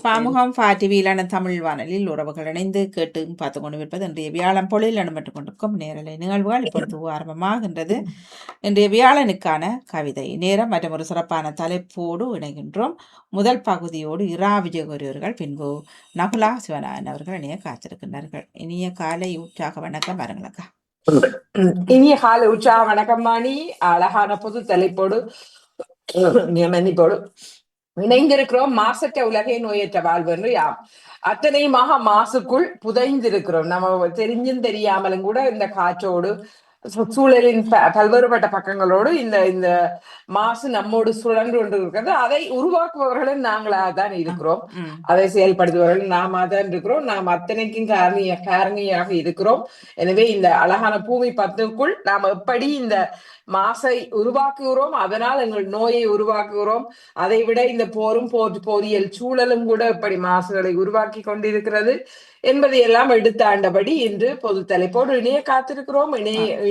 பாமுகம் டிவியிலான தமிழ் வானொலியில் உறவுகள் இணைந்து கேட்டு பார்த்து கொண்டு இருப்பது இன்றைய வியாழன் பொழில் இடம்பெற்றுக் கொண்டிருக்கும் நேரலை நிகழ்வுகள் இப்பொழுது ஆரம்பமாகின்றது. இன்றைய வியாழனுக்கான கவிதை நேரம் மற்றும் ஒரு சிறப்பான தலைப்போடு இணைகின்றோம். முதல் பகுதியோடு இரா விஜயகுரியவர்கள், பின்பு நகுலா சிவநாயன் அவர்கள் இணைய காத்திருக்கின்றார்கள். இனிய காலை உற்சாக வணக்கம். பாருங்களக்கா. இனிய காலை உற்சாக வணக்கம் மாணி. அழகான பொது தலைப்போடு மன்னிப்போடு இணைந்திருக்கிறோம். மாசற்ற உலகை நோயற்ற வாழ்வு என்று அத்தனையுமாக மாசுக்குள் புதைந்திருக்கிறோம். நம்ம தெரிஞ்சும் தெரியாமலும் கூட இந்த காற்றோடு சூழலின் பல்வேறுபட்ட பக்கங்களோடு இந்த இந்த மாசு நம்மோடு சுழன்று கொண்டு இருக்கிறது. அதை உருவாக்குபவர்களும் நாங்களாக தான் இருக்கிறோம், அதை செயல்படுத்துபவர்கள் நாம தான் இருக்கிறோம். நாம் அத்தனைக்கும் காரணியாக இருக்கிறோம். எனவே இந்த அழகான பூமி பத்துக்குள் நாம் எப்படி இந்த மாசை உருவாக்குகிறோம், அதனால் எங்கள் நோயை உருவாக்குகிறோம். அதை விட இந்த போரியல் சூழலும் கூட எப்படி மாசுகளை உருவாக்கி கொண்டிருக்கிறது என்பதை எல்லாம் எடுத்தாண்டபடி இன்று பொது தலைப்போடு இணைய காத்திருக்கிறோம்.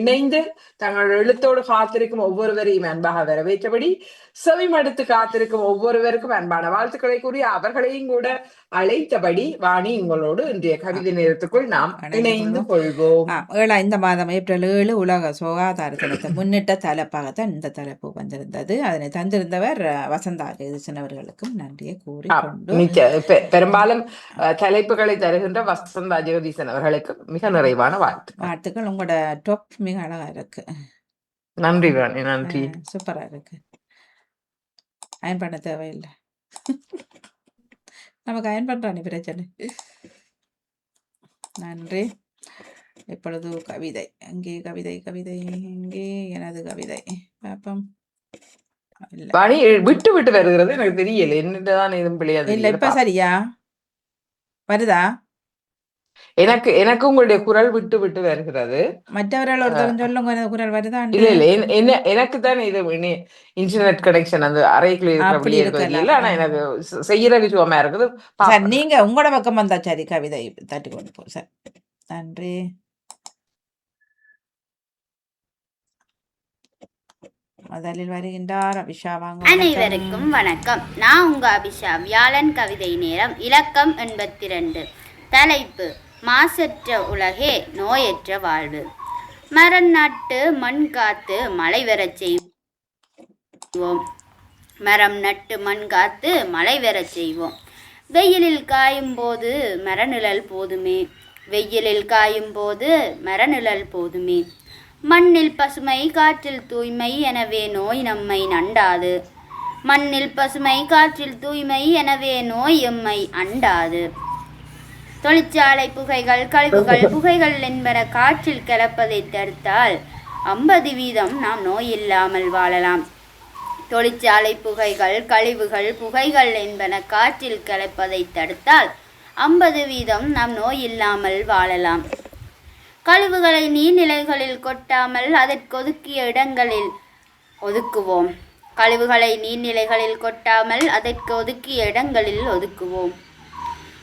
இணைந்து தங்கள் எழுத்தோடு காத்திருக்கும் ஒவ்வொருவரையும் அன்பாக வரவேற்றபடி செவிமடுத்து காத்திருக்கும் ஒவ்வொருவருக்கும் அன்பான வாழ்த்துக்களை கூறி அவர்களையும் கூட அழைத்தபடி வாணி உங்களோடு இன்றைய கவிதை நேரத்துக்குள் நாம் இணைந்து கொள்வோம். இந்த மாதம் ஏப்ரல் 7 உலக சுகாதார தினத்தை முன்னிட்ட தலைப்பாகத்தான் இந்த தலைப்பு வந்திருந்தது. அதனை தந்திருந்தவர் வசந்தா அவர்களுக்கும் நன்றியை கூறி பெரும்பாலும் தலைப்புகளை தருகின்ற வசந்தா ஜெகதீசன் அவர்களுக்கு மிக நிறைவான வாழ்த்துக்கள். உங்களோட டாப் மிக அழகா இருக்கு. நன்றி வாணி, நன்றி. சூப்பரா இருக்கு. அயன் பண்ண தேவையில்லை, நமக்கு அயன் பண்றானே பிரச்சனை. நன்றி. இப்பொழுது கவிதை. அங்கே கவிதை கவிதை இங்கே எனது கவிதை பாப்பம். விட்டு விட்டு வருகிறது, எனக்கு தெரியல என்னதான் எதுவும் பிள்ளையாது. இல்ல இப்ப சரியா வருதா? எனக்கு உங்களுடைய குரல் விட்டு விட்டு வருகிறது. மற்றவர்கள் ஒருத்தர் சொல்லுங்க குரல் வருதா? இல்ல இல்ல, எனக்கு தான் இது இன்டர்நெட் கனெக்ஷன் அந்த அறைக்குள்ள இருக்கிறது. ஆனா எனக்கு செய்யற விஷயமா இருக்குது. நீங்க உங்களோட பக்கம் வந்தா சரி, கவிதை தட்டி கொண்டு போ சார். நன்றி. முதலில் வருகின்றார் அபிஷா. வாங்க. அனைவருக்கும் வணக்கம். நான் உங்க அபிஷா. வியாழன் கவிதை நேரம் இலக்கம் 82. தலைப்பு மாசற்ற உலகே நோயற்ற வாழ்வு. மரம் நட்டு மண் காத்து மழை வரச் செய்வோம். மரம் நட்டு மண் காத்து மழை வரச் செய்வோம். வெயிலில் காயும் போது மரநிழல் போதுமே. வெயிலில் காயும் போது மரநிழல் போதுமே. மண்ணில் பசுமை காற்றில் தூய்மை, எனவே நோய் நம்மை அண்டாது. மண்ணில் பசுமை காற்றில் தூய்மை, எனவே நோய் எம்மை அண்டாது. தொழிற்சாலை புகைகள், கழிவுகள், புகைகள் என்பன காற்றில் கலப்பதை தடுத்தால் 50% நாம் நோய் இல்லாமல் வாழலாம். தொழிற்சாலை புகைகள், கழிவுகள், புகைகள் என்பன காற்றில் கலப்பதை தடுத்தால் 50% நாம் நோய் இல்லாமல் வாழலாம். கழிவுகளை நீர்நிலைகளில் கொட்டாமல் அதற்கொதுக்கிய இடங்களில் ஒதுக்குவோம். கழிவுகளை நீர்நிலைகளில் கொட்டாமல் அதற்கு ஒதுக்கிய இடங்களில் ஒதுக்குவோம்.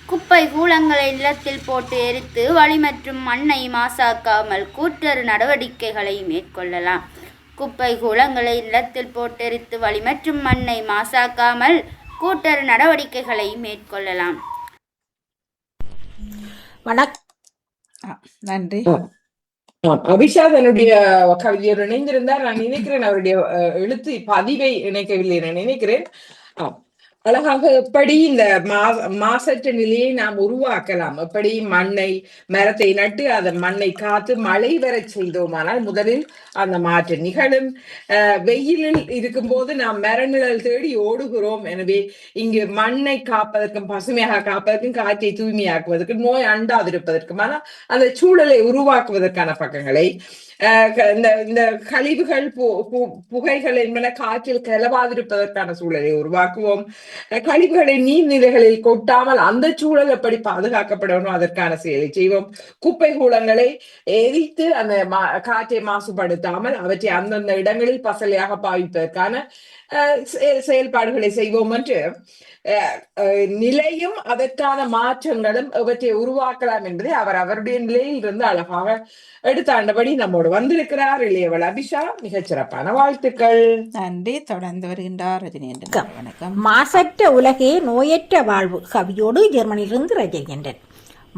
குப்பை கூளங்களை நிலத்தில் போட்டு எரித்து வளி மற்றும் மண்ணை மாசாக்காமல் கூட்டுறவு நடவடிக்கைகளை மேற்கொள்ளலாம். குப்பை கூளங்களை நிலத்தில் போட்டு எரித்து வளி மற்றும் மண்ணை மாசாக்காமல் கூட்டுறவு நடவடிக்கைகளை மேற்கொள்ளலாம். நன்றி. அபிஷா தன்னுடைய கவிதையோடு இணைந்திருந்தார். நான் நினைக்கிறேன் அவருடைய எழுத்து பதிவை இணைக்கவில்லை நான் நினைக்கிறேன். அழகாக எப்படி இந்த மாசற்ற நிலையை நாம் உருவாக்கலாம், எப்படி மரத்தை நட்டு அதன் மண்ணை காத்து மழை வர செய்தோமானால் முதலில் அந்த மாற்றம் நிகழும். வெயிலில் இருக்கும்போது நாம் மரநிழல் தேடி ஓடுகிறோம். எனவே இங்கு மண்ணை காப்பதற்கும் பசுமையாக காப்பதற்கும் காற்றை தூய்மையாக்குவதற்கும் நோய் அண்டாதிருப்பதற்கும் அந்த சூழலை உருவாக்குவதற்கான பக்கங்களை இந்த கழிவுகள் புகைகள் என்பன காற்றில் கலவாதிருப்பதற்கான சூழலை உருவாக்குவோம். கழிவுகளை நீர்நிலைகளில் கொட்டாமல் அந்த சூழல் எப்படி பாதுகாக்கப்படணும் அதற்கான செயலை செய்வோம். குப்பை கூளங்களை எரித்து அந்த காற்றை மாசுபடுத்தாமல் அவற்றை அந்தந்த இடங்களில் பசலையாக பாவிப்பதற்கான செயல்பாடுகளை செய்வோம் என்று நிலையும் அதற்கான மாற்றங்களும் இவற்றை உருவாக்கலாம் என்பதை அவருடைய நிலையில் இருந்து அழகாக எடுத்தாண்டபடி நம்மோடு வந்திருக்கிறார் இளையவள் அபிஷா. மிகச்சிறப்பான வாழ்த்துக்கள். நன்றி. தொடர்ந்து வருகின்றார் ரஜினி. வணக்கம். மாசற்ற மாசற்ற உலகே நோயற்ற வாழ்வு. கவியோடு ஜெர்மனியிலிருந்து ரஜயேந்திரன்.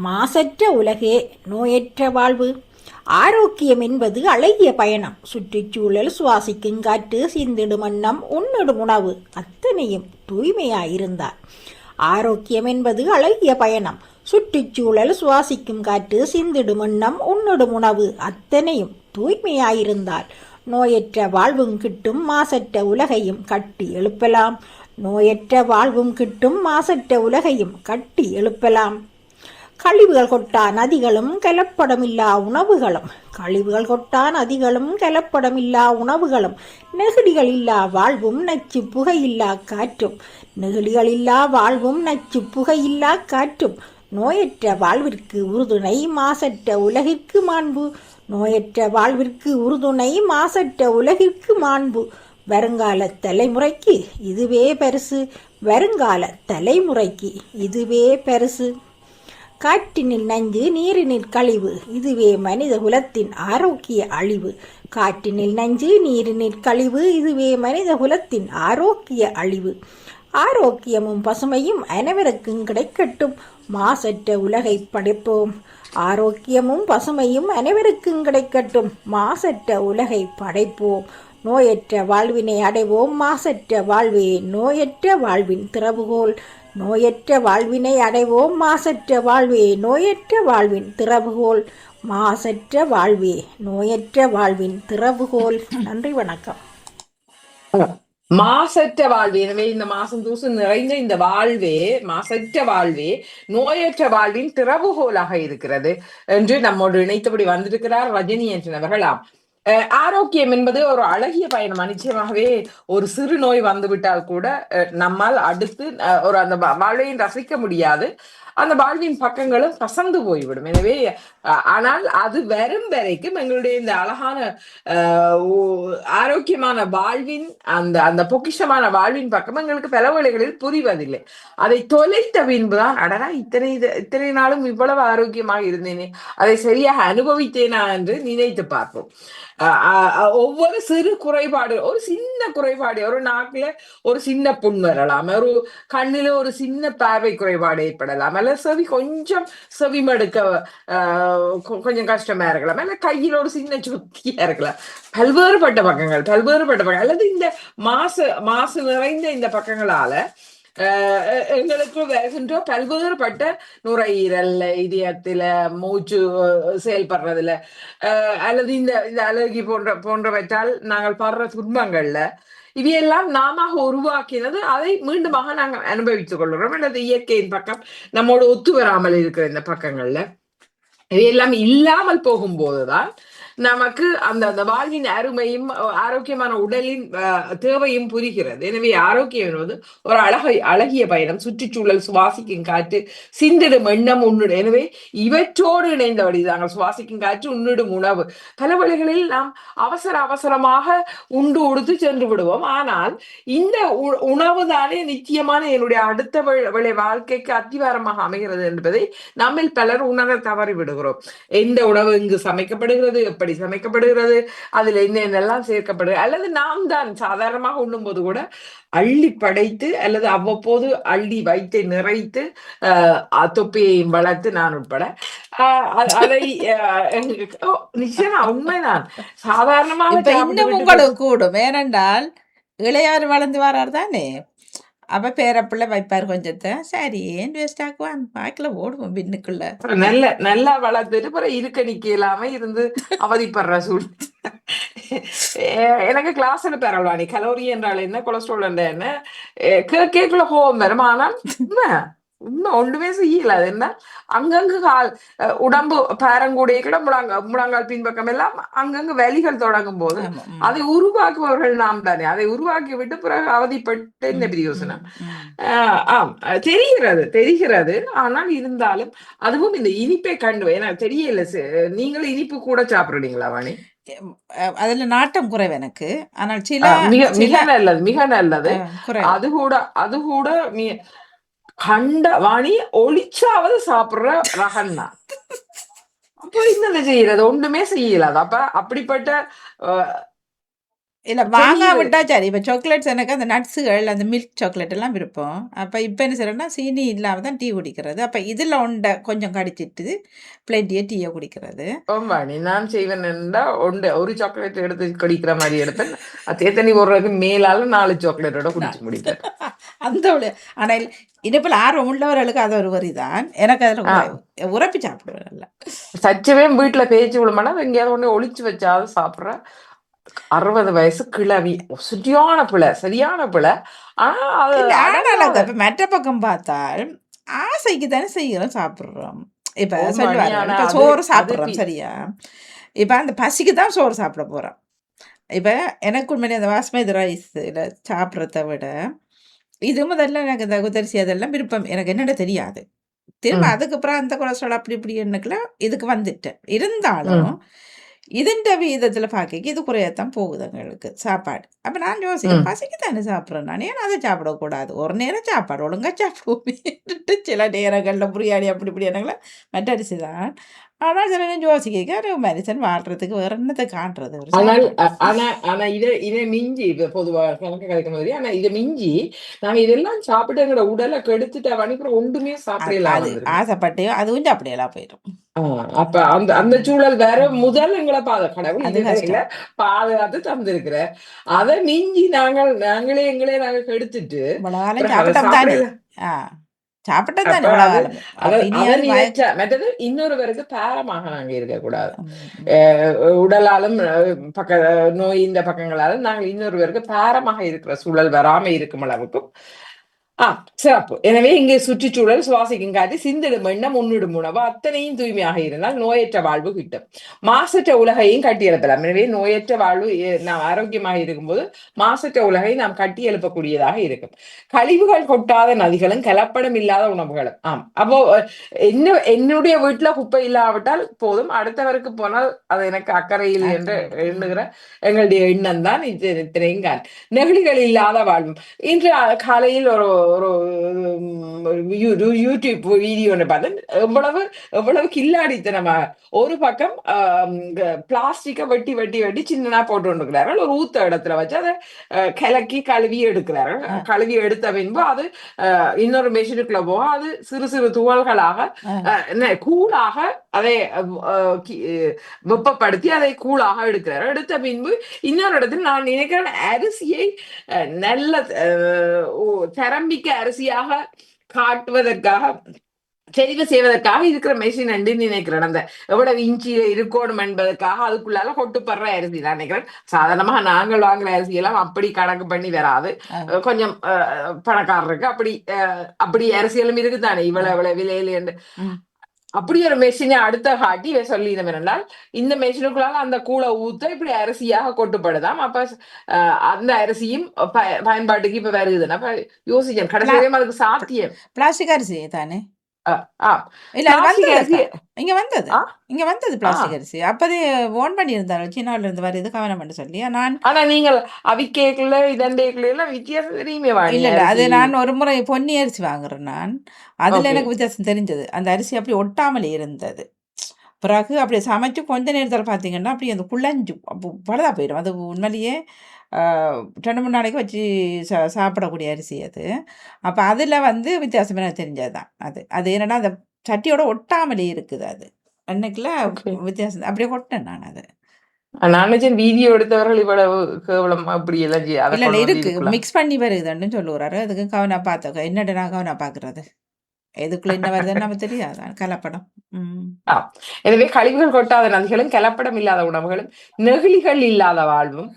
மாசற்ற உலகே நோயற்ற வாழ்வு. ஆரோக்கியம் என்பது அழகிய பயணம். சுற்றுச்சூழல், சுவாசிக்கும் காற்று, சிந்திடும் எண்ணம், உண்ணிடும் உணவு அத்தனையும் தூய்மையாயிருந்தார். ஆரோக்கியம் என்பது அழகிய பயணம். சுற்றுச்சூழல், சுவாசிக்கும் காற்று, சிந்திடும் எண்ணம், உண்ணிடும் உணவு அத்தனையும் தூய்மையாயிருந்தால் நோயற்ற வாழ்வும் கிட்டும், மாசற்ற உலகையும் கட்டி எழுப்பலாம். நோயற்ற வாழ்வும் கிட்டும், மாசற்ற உலகையும் கட்டி எழுப்பலாம். கழிவுகள் கொட்டா நதிகளும் கலப்படமில்லா உணவுகளும். கழிவுகள் கொட்டா நதிகளும் கலப்படமில்லா உணவுகளும். நெகிழிகள் இல்லா வாழ்வும் நச்சு புகையில்லா காற்றும். நெகிழிகள் இல்லா வாழ்வும் நச்சு புகையில்லா காற்றும். நோயற்ற வாழ்விற்கு உறுதுணை, மாசற்ற உலகிற்கு மாண்பு. நோயற்ற வாழ்விற்கு உறுதுணை, மாசற்ற உலகிற்கு மாண்பு. வருங்கால தலைமுறைக்கு இதுவே பரிசு. வருங்கால தலைமுறைக்கு இதுவே பரிசு. காற்றினில் நஞ்சு, நீரினில் கழிவு, இதுவே மனித குலத்தின் ஆரோக்கிய அழிவு. காற்றினில் நஞ்சு, நீரினில் கழிவு, இதுவே மனித குலத்தின் ஆரோக்கிய அழிவு. ஆரோக்கியமும் பசுமையும் அனைவருக்கும் கிடைக்கட்டும், மாசற்ற உலகை படைப்போம். ஆரோக்கியமும் பசுமையும் அனைவருக்கும் கிடைக்கட்டும், மாசற்ற உலகை படைப்போம். நோயற்ற வாழ்வினை அடைவோம், மாசற்ற வாழ்வே நோயற்ற வாழ்வின் திறவுகோல். நோயற்ற வாழ்வினை அடைவோம், மாசற்ற வாழ்வே நோயற்ற வாழ்வின் திறவுகோல். மாசற்ற வாழ்வே நோயற்ற வாழ்வின் திறவுகோல். நன்றி, வணக்கம். மாசற்ற வாழ்வே. எனவே இந்த மாசம் தூசு நிறைந்த இந்த வாழ்வே, மாசற்ற வாழ்வே நோயற்ற வாழ்வின் திறவுகோலாக இருக்கிறது என்று நம்மோடு இணைத்தபடி வந்திருக்கிறார் ரஜினி என்றவர்களாம். ஆரோக்கியம் என்பது ஒரு அழகிய பயணமா. நிச்சயமாகவே ஒரு சிறு நோய் வந்துவிட்டால் கூட நம்மால் அடுத்து ஒரு அந்த வாழ்வையும் ரசிக்க முடியாது. அந்த வாழ்வின் பக்கங்களும் கசந்து போய்விடும். எனவே ஆனால் அது வரும் வரைக்கும் எங்களுடைய இந்த அழகான ஆரோக்கியமான வாழ்வின் அந்த அந்த பொக்கிஷமான வாழ்வின் பக்கம் எங்களுக்கு பல வேளைகளில் புரிவதில்லை. அதை தொலைத்த பின்புதான் அடனா இத்தனை நாளும் இவ்வளவு ஆரோக்கியமாக இருந்தேனே, அதை சரியாக அனுபவித்தேனா என்று நினைத்து பார்ப்போம். ஒவ்வொரு சிறு குறைபாடு, ஒரு சின்ன குறைபாடு, ஒரு நாக்குல ஒரு சின்ன புண் வரலாம், ஒரு கண்ணில ஒரு சின்ன பார்வை குறைபாடு ஏற்படலாம், அல்ல கொஞ்சம் செவிமடுக்க கொஞ்சம் கஷ்டமா இருக்கலாம், அல்ல கையில் ஒரு சின்ன சுத்தியா இருக்கலாம். பல்வேறுபட்ட பக்கங்கள் அல்லது இந்த மாசு நிறைந்த இந்த பக்கங்களால எங்களுக்கு வருகின்ற பல்வேறுபட்ட நுரையீரல், இதயத்துல, மூச்சு செயல்படுறதுல, அல்லது இந்த அலர்ஜி போன்றவற்றால் நாங்கள் படுற துன்பங்கள்ல இவையெல்லாம் நாம உருவாக்கினது. அதை மீண்டுமாக நாங்கள் அனுபவித்துக் கொள்கிறோம். அல்லது இயற்கையின் பக்கம் நம்மோடு ஒத்து வராமல் இருக்கிற இந்த பக்கங்கள்ல இவையெல்லாம் இல்லாமல் போகும்போதுதான் நமக்கு அந்த வாழ்வின் அருமையும் ஆரோக்கியமான உடலின் தேவையும் புரிகிறது. எனவே ஆரோக்கியம் என்பது ஒரு அழகிய பயணம். சுற்றுச்சூழல், சுவாசிக்கும் காற்று, சிந்திடும் எண்ணம், உண்ணிடும். எனவே இவற்றோடு இணைந்தபடி நாங்கள் சுவாசிக்கும் காற்று, உண்ணிடும் உணவு. பல வழிகளில் நாம் அவசரமாக உண்டு உடுத்து சென்று விடுவோம். ஆனால் இந்த உணவு தானே நிச்சயமான என்னுடைய அடுத்த வேளை வாழ்க்கைக்கு அத்திவாரமாக அமைகிறது என்பதை நம்மில் பலர் உணர தவறி விடுகிறோம். எந்த உணவு இங்கு சமைக்கப்படுகிறது, எப்படி சமைக்கப்படுகிறது, அதுல என்னென்னலாம் சேர்க்கப்படுகிறது, அல்லது நாம் தான் சாதாரணமாக உண்ணும் போது கூட அள்ளி படைத்து அல்லது அவ்வப்போது அள்ளி வைத்து நிறைத்து தொப்பியையும் வளர்த்து நான் உட்பட அதை நிச்சயமா உண்மைதான் சாதாரணமாக உங்களுக்கு கூடும். ஏனென்றால் இளையாறு வளர்ந்து வராரு தானே, அப்ப பேரப்பிள்ளை வைப்பார் கொஞ்சத்தை, சரி ஏன் வேஸ்ட் ஆக்குவான், பாக்கில ஓடுவோம் பின்னுக்குள்ள. நல்லா வளர்த்துட்டு பிறகு இருக்க நிக்க இல்லாம இருந்து அவதிப்படுற சூழ். எனக்கு கிளாஸ் எடுப்பாரல்வாணி, கலோரி என்றால் என்ன, கொலஸ்ட்ரால் என்ற என்ன கேக்குள்ள கோவம் வரும். ஆனால் உண்மை ஒன்றுமே செய்யல. அது என்ன அங்கங்கு உடம்பு பாரங்கூடைய முழங்கால் பின்பக்கம் எல்லாம் அங்கங்கு வலிகள் தொடங்கும் போது அதை உருவாக்குபவர்கள் நாம் தானே. அதை உருவாக்கி விட்டு பிறகு அவதிப்பட்டு இந்த பிரயோசனம். தெரிகிறது. ஆனால் இருந்தாலும் அதுவும் இந்த இனிப்பை கண்டு எனக்கு தெரியல. நீங்களும் இனிப்பு கூட சாப்பிடுறீங்களா வாணி? அதுல நாட்டம் குறைவு எனக்கு. ஆனால் மிக நல்லது. அது கூட கண்ட வாணி ஒளிச்சாவது சாப்பிடுற ரகன்னா அப்போ என்ன செய்யறது, ஒண்ணுமே செய்யலாது. அப்ப அப்படிப்பட்ட இல்ல வாங்க தெரியுது. விட்டா சரி. இப்ப சாக்லேட்ஸ் எனக்கு அந்த நட்ஸுகள், அந்த மில்க் சாக்லேட் எல்லாம் விருப்பம். அப்ப இப்ப என்ன செய்றேன்னா, சீனி இல்லாம தான் டீ குடிக்கிறது. அப்ப இதுல கொஞ்சம் கடிச்சிட்டு, பிளெண்டிய டீய குடிக்கிறது. ஓம்பாணி நான் செய்வேன்டா ஒரு சாக்லேட் எடுத்து குடிக்கிற மாதிரி எடுப்பேன். தேத்தனி போடுறதுக்கு மேலால 4 சாக்லேட்டோட குடிச்சு முடிப்பேன். அந்த ஒரு ஆனால் இனிப்பில் ஆர்வம் உள்ளவர்களுக்கு அது ஒரு வரிதான். எனக்கு அதில் உரப்பி சாப்பிடுவேன் நல்லா. சச்சவே வீட்டுல பேச்சு விழுமானா எங்கேயாவது ஒண்ணு ஒளிச்சு வச்சாவது சாப்பிட்ற 60 வயசு கிளவி சரியான பிள்ளை. ஆனா அது இல்ல அடங்காத. ஆனால் இப்ப மற்ற பக்கம் பார்த்தால் ஆசைக்கு தானே செய்கிறோம் சாப்பிடுறோம். இப்ப ஓம்பாணி சொல்லுவார்கள் ஆனா இப்ப அது சோறு அது சாப்பிடுறோம் சரியா. இப்ப அந்த பசிக்கு தான் சோறு சாப்பிட போறோம். இப்ப எனக்கு உண்மையிலே அந்த பாஸ்மதி ரைஸ்ல சாப்பிட்றத விட இது முதல்ல எனக்கு இந்த குத்தரிசி அதெல்லாம் விருப்பம். எனக்கு என்னடா தெரியாது. திரும்ப ம், அதுக்கப்புறம் அந்த கொலஸ்ட்ரால் அப்படி இப்படி எனக்குலாம் இதுக்கு வந்துட்டேன். ம், இருந்தாலும் இதுன்ற விதத்துல பார்க்க இது குறையத்தான் போகுது எங்களுக்கு சாப்பாடு. அப்ப நான் யோசிக்கிறேன், ம். பசிக்கு தானே சாப்பிட்றேன் நான். ஏன் அதை சாப்பிடக்கூடாது? ஒரு நேரம் சாப்பாடு ஒழுங்கா சாப்பிடுவோமேன்ட்டு சில நேரங்கள்ல பிரியாணி அப்படி இப்படி எனக்குலாம் மற்ற அரிசி தான். ஆனால் சில நேரம் யோசிக்க ஒரு மனுஷன் வாழ்றதுக்கு வேற என்னத்தை காண்றது ஒரு ஆனால் சாப்பாடு. ஆனா இதை மிஞ்சி இப்ப பொதுவா கணக்கு கிடைக்க மாதிரி ஆனா இதை மிஞ்சி நாங்க இதெல்லாம் சாப்பிட்டு எங்களோட உடலை கெடுத்துட்டு அனுப்புற ஒன்றுமே சாப்பிடலாம் அது வந்திருக்கு. ஆசைப்பட்டு அதுவும் அப்படியெல்லாம் போயிடும். அப்ப அந்த சூழல் வேற. முதல் எங்களை கடவுள் அது இதுல கஷ்டம். பாதுகாத்து தந்திருக்கிற அதை மிஞ்சி நாங்களே நாங்க கெடுத்துட்டு இவ்வளவு காலம் அப்புறம் அதை சாப்பிட்டோம் தானே. சாப்பிடல. ஆ சாப்பிட்டது அப்ப தானே இவ்வளவு அது காலம். அத அப்ப அதை இனியாவது நினைச்சா மற்றது இன்னொருவருக்கு பாரமாக நாங்க இருக்கக்கூடாது. ம். உடலாலும் பக்க நோய் இந்த பக்கங்களாலும் நாங்கள் இன்னொருவருக்கு பாரமாக இருக்கிற சூழல் வராம இருக்கும் அளவுக்கு சிறப்பு. எனவே இங்கே சுற்றுச்சூழல், சுவாசிக்கும் காற்று, சிந்திடும் எண்ணம், உண்ணிடும் உணவு அத்தனையும் தூய்மையாக இருந்தால் நோயற்ற வாழ்வு கிட்டும். மாசற்ற உலகையும் கட்டியெழுப்பலாம். எனவே நோயற்ற வாழ்வு நாம் ஆரோக்கியமாக இருக்கும்போது மாசற்ற உலகை நாம் கட்டி எழுப்பக்கூடியதாக இருக்கும். கழிவுகள் கொட்டாத நதிகளும் கலப்படம் இல்லாத உணவுகளும். அப்போ என்னுடைய வீட்டுல குப்பை இல்லாவிட்டால் போதும், அடுத்தவருக்கு போனால் அது எனக்கு அக்கறை இல்லை என்று எண்ணுகிற எங்களுடைய எண்ணம் தான் இத்தனையும் கான். நெகிழிகள் இல்லாத வாழ்வும். இன்று காலையில் ஒரு யூடியூப் வீடியோ பார்த்தேன். எவ்வளவு கில்லாடித்தனமா ஒரு பக்கம் பிளாஸ்டிக்கை வெட்டி வெட்டி வெட்டி சின்னனா போட்டு கொண்டிருக்கிறார்கள். ஒரு ஊத்த இடத்துல வச்சு அதை கலக்கி கழுவி எடுக்கிறார்கள். கழுவி எடுத்த பின்பு அது இன்னொரு மெஷினுக்குள்ள போக அது சிறு சிறு துகள்களாக கூழாக அதை வெப்பப்படுத்தி அதை கூழாக எடுக்கிறார்கள். எடுத்த பின்பு இன்னொரு இடத்துல நான் நினைக்கிறேன் அரிசியை நல்ல தரம்பிக்க அரிசியாக காட்டுவதற்காக தெரிவு செய்வதற்காக இருக்கிற மெஷின் என்று நினைக்கிறேன். அந்த எவ்வளவு இஞ்சியில இருக்கணும் என்பதற்காக அதுக்குள்ளால கொட்டுப்படுற அரிசி தான் நினைக்கிறேன். சாதாரணமாக நாங்கள் வாங்குற அரிசி எல்லாம் அப்படி கணக்கு பண்ணி வராது. கொஞ்சம் பணக்காரருக்கு அப்படி அரிசியெல்லாம் இருக்குதானே இவ்வளவு விலையில என்று அப்படி ஒரு மெஷினை அடுத்த காட்டி சொல்லினோம் என்றால் இந்த மெஷினுக்குள்ளால அந்த கூளை ஊத்த இப்படி அரிசியாக கொட்டுப்படுதாம். அப்ப அந்த அரிசியும் பயன்பாட்டுக்கு இப்ப வருதுன்னா அப்ப யோசிச்சேன் கடைசியும் அதுக்கு சாத்தியம். பிளாஸ்டிக் அரிசி தானே இல்ல இங்க வந்தது பிளாஸ்டிக் அரிசி. அப்பதே ஓன் பண்ணியிருந்தாரு சீனாவில இருந்து வருது கவனம் பண்ணி சொல்லி. ஆனா நீங்கள் அவிக்கேக்குள்ள இதண்டேக்குள்ள எல்லாம் வித்தியாசம் தெரியுமே. இல்ல அது நான் ஒரு முறை பொன்னி அரிசி வாங்குறேன் நான். அதுல எனக்கு வித்தியாசம் தெரிஞ்சது. அந்த அரிசி அப்படி ஒட்டாமலே இருந்தது. பிறகு அப்படியே சமைச்சு கொஞ்ச நேரத்தில் பார்த்தீங்கன்னா அப்படி அந்த குழஞ்சு அப்போ பழுதா போயிடும். அது உண்மையிலேயே 2-3 நாளைக்கு வச்சு சாப்பிடக்கூடிய அரிசி அது. அப்போ அதில் வித்தியாசம் எனக்கு தெரிஞ்சது தான் அது என்னன்னா அந்த சட்டியோட ஒட்டாமலே இருக்குது. அது அன்னைக்குல வித்தியாசம் அப்படியே கொட்டேன் நான். அது நான் வீடியோ எடுத்தவர்கள் இவ்வளவு கேவலம் அப்படி எல்லாம் இல்லை இருக்கு மிக்ஸ் பண்ணி வருதுன்னு சொல்லுறாரு. அதுக்கு கவனா பார்த்தோம். என்னடா நான் கவனா பார்க்கறது எதுக்குள்ள என்ன வருதுன்னு நம்ம தெரியாது. கலப்படம். எனவே கழிவுகள் கொட்டாத நதிகளும் கலப்படம் இல்லாத உணவுகளும் நெகிழிகள் இல்லாத வாழ்வும்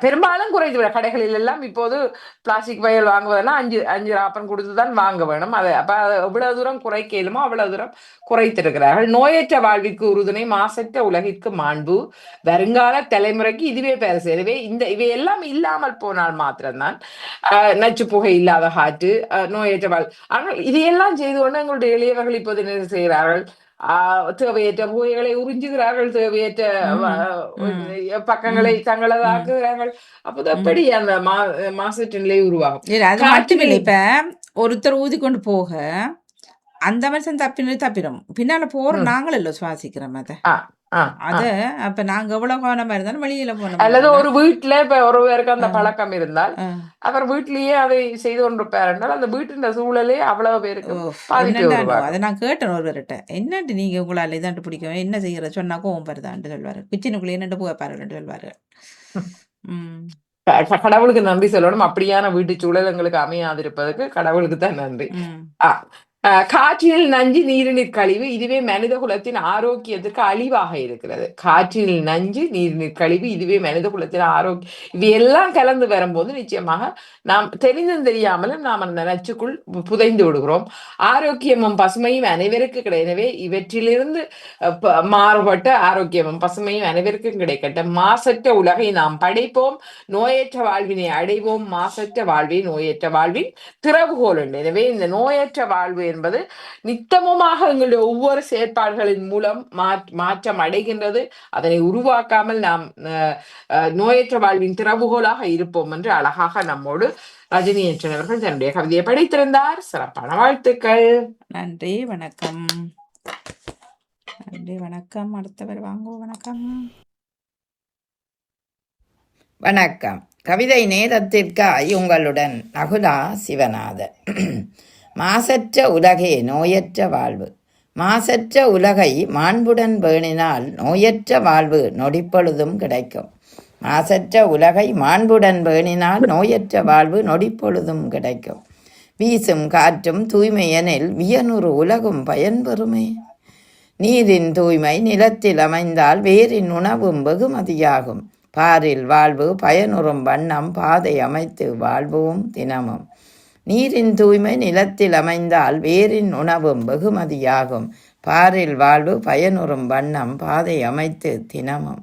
பெரும்பாலும் குறைந்து கடைகளில் எல்லாம் இப்போது பிளாஸ்டிக் பைகள் வாங்குவதுன்னா 5 ராப்பன் கொடுத்துதான் வாங்க வேணும். அதை அப்ப எவ்வளவு தூரம் குறைக்க இயலுமோ அவ்வளவு தூரம் குறைத்திருக்கிறார்கள். நோயற்ற வாழ்விற்கு உறுதுணை மாசற்ற உலகிற்கு மாண்பு வருங்கால தலைமுறைக்கு இதுவே பேரசு. எனவே இவையெல்லாம் இல்லாமல் போனால் மாத்திரம்தான் நச்சு புகை இல்லாத காற்று நோயற்ற வாழ். ஆனால் இதையெல்லாம் செய்து கொண்டு எங்களுடைய இளையவர்கள் இப்போது என்ன செய்கிறார்கள்? தேவையற்ற புகைகளை உறிஞ்சுகிறார்கள், தேவையற்ற பக்கங்களை தங்களதாக்குகிறார்கள். அப்போது எப்படி அந்த மாசற்ற நிலை உருவாகும். அது மட்டுமில்லை. இப்ப ஒருத்தர் ஊதி கொண்டு போக அந்த மனுஷன் தப்பிடும் பின்னால போற நாங்களும் இல்ல சுவாசிக்கிறோம். அதை ஆ, ஆ. அத அப்ப நாங்க எவ்வளவு கவனமா இருந்தாலும் வெளியில போன அல்லது முதல்ல ஒரு வீட்டுல இப்ப ஒருவருக்கு அந்த பழக்கம் இருந்தால் ஆ, அவர் வீட்டிலேயே அதை செய்து கொண்டிருப்பார் என்றால் அந்த வீட்டின் சூழலே அவ்வளவு ஓ பேருக்கு பாதிப்பை என்னண்டானோ அதை உருவாக்கும். நான் கேட்டேன் ஒருவர்கிட்ட என்னட்டு நீங்க உங்களால இதாண்டு பிடிக்கும் என்ன செய்யற சொன்னா கோவம் வருதான்னு சொல்வாரு கிச்சனுக்குள்ளே என்னட்டு போய்ப்பாருன்னு சொல்வாரு. ம் கடவுளுக்கு நன்றி சொல்லணும். அப்படியான வீட்டு சூழல் எங்களுக்கு அமையாதிருப்பதற்கு கடவுளுக்கு தான் நன்றி. ம் ஆ, காற்றினில் நஞ்சு நீரினிற் கழிவு இதுவே மனித குலத்தின் ஆரோக்கியத்திற்கு அழிவாக இருக்கிறது. காற்றினில் நஞ்சு நீரினிற் கழிவு இதுவே மனித குலத்தின் ஆரோக்கியம் இவையெல்லாம் கலந்து வரும்போது நிச்சயமாக நாம் தெரிந்தும் தெரியாமலும் நாம் அந்த நச்சுக்குள் புதைந்து விடுகிறோம். ஆரோக்கியமும் பசுமையும் அனைவருக்கு கிடையாது. எனவே இவற்றிலிருந்து மாறுபட்ட ஆரோக்கியமும் பசுமையும் அனைவருக்கும் கிடைக்கட்டும். மாசற்ற உலகை நாம் படைப்போம், நோயற்ற வாழ்வினை அடைவோம். மாசற்ற வாழ்வே நோயற்ற வாழ்வின் திறவுகோல் உண்டு. எனவே இந்த நோயற்ற வாழ்வு என்பது நித்தமுமாக எங்களுடைய ஒவ்வொரு செயற்பாடுகளின் மூலம் மாற்றம் அடைகின்றது. அதனை உருவாக்காமல் நாம் நோயற்ற வாழ்வின் திறவுகோலாக இருப்போம் என்று அழகாக நம்மோடு ரஜினி அவர்கள் தன்னுடைய கவிதையை படித்திருந்தார். சிறப்பான வாழ்த்துக்கள். நன்றி வணக்கம். நன்றி வணக்கம். அடுத்தவர் வாங்கோ. வணக்கம். வணக்கம். கவிதை நேரத்திற்காய் உங்களுடன் நகுலா சிவநாதன். மாசற்ற உலகே நோயற்ற வாழ்வு. மாசற்ற உலகை மாண்புடன் பேணினால் நோயற்ற வாழ்வு நொடிப்பொழுதும் கிடைக்கும். மாசற்ற உலகை மாண்புடன் பேணினால் நோயற்ற வாழ்வு நொடிப்பொழுதும் கிடைக்கும். வீசும் காற்றும் தூய்மையெனில் வியனுறு உலகும் பயன்பெறுமே. நீரின் தூய்மை நிலத்தில் அமைந்தால் வேரின் உணவும் வெகுமதியாகும். பாரில் வாழ்வு பயனுறும் வண்ணம் பாதை அமைத்து வாழ்வோம் தினமும். நீரின் தூய்மை நிலத்தில் அமைந்தால் வேரின் உணவும் வெகுமதியாகும். பாரில் வாழ்வு பயனுறும் வண்ணம் பாதை அமைத்து தினமும்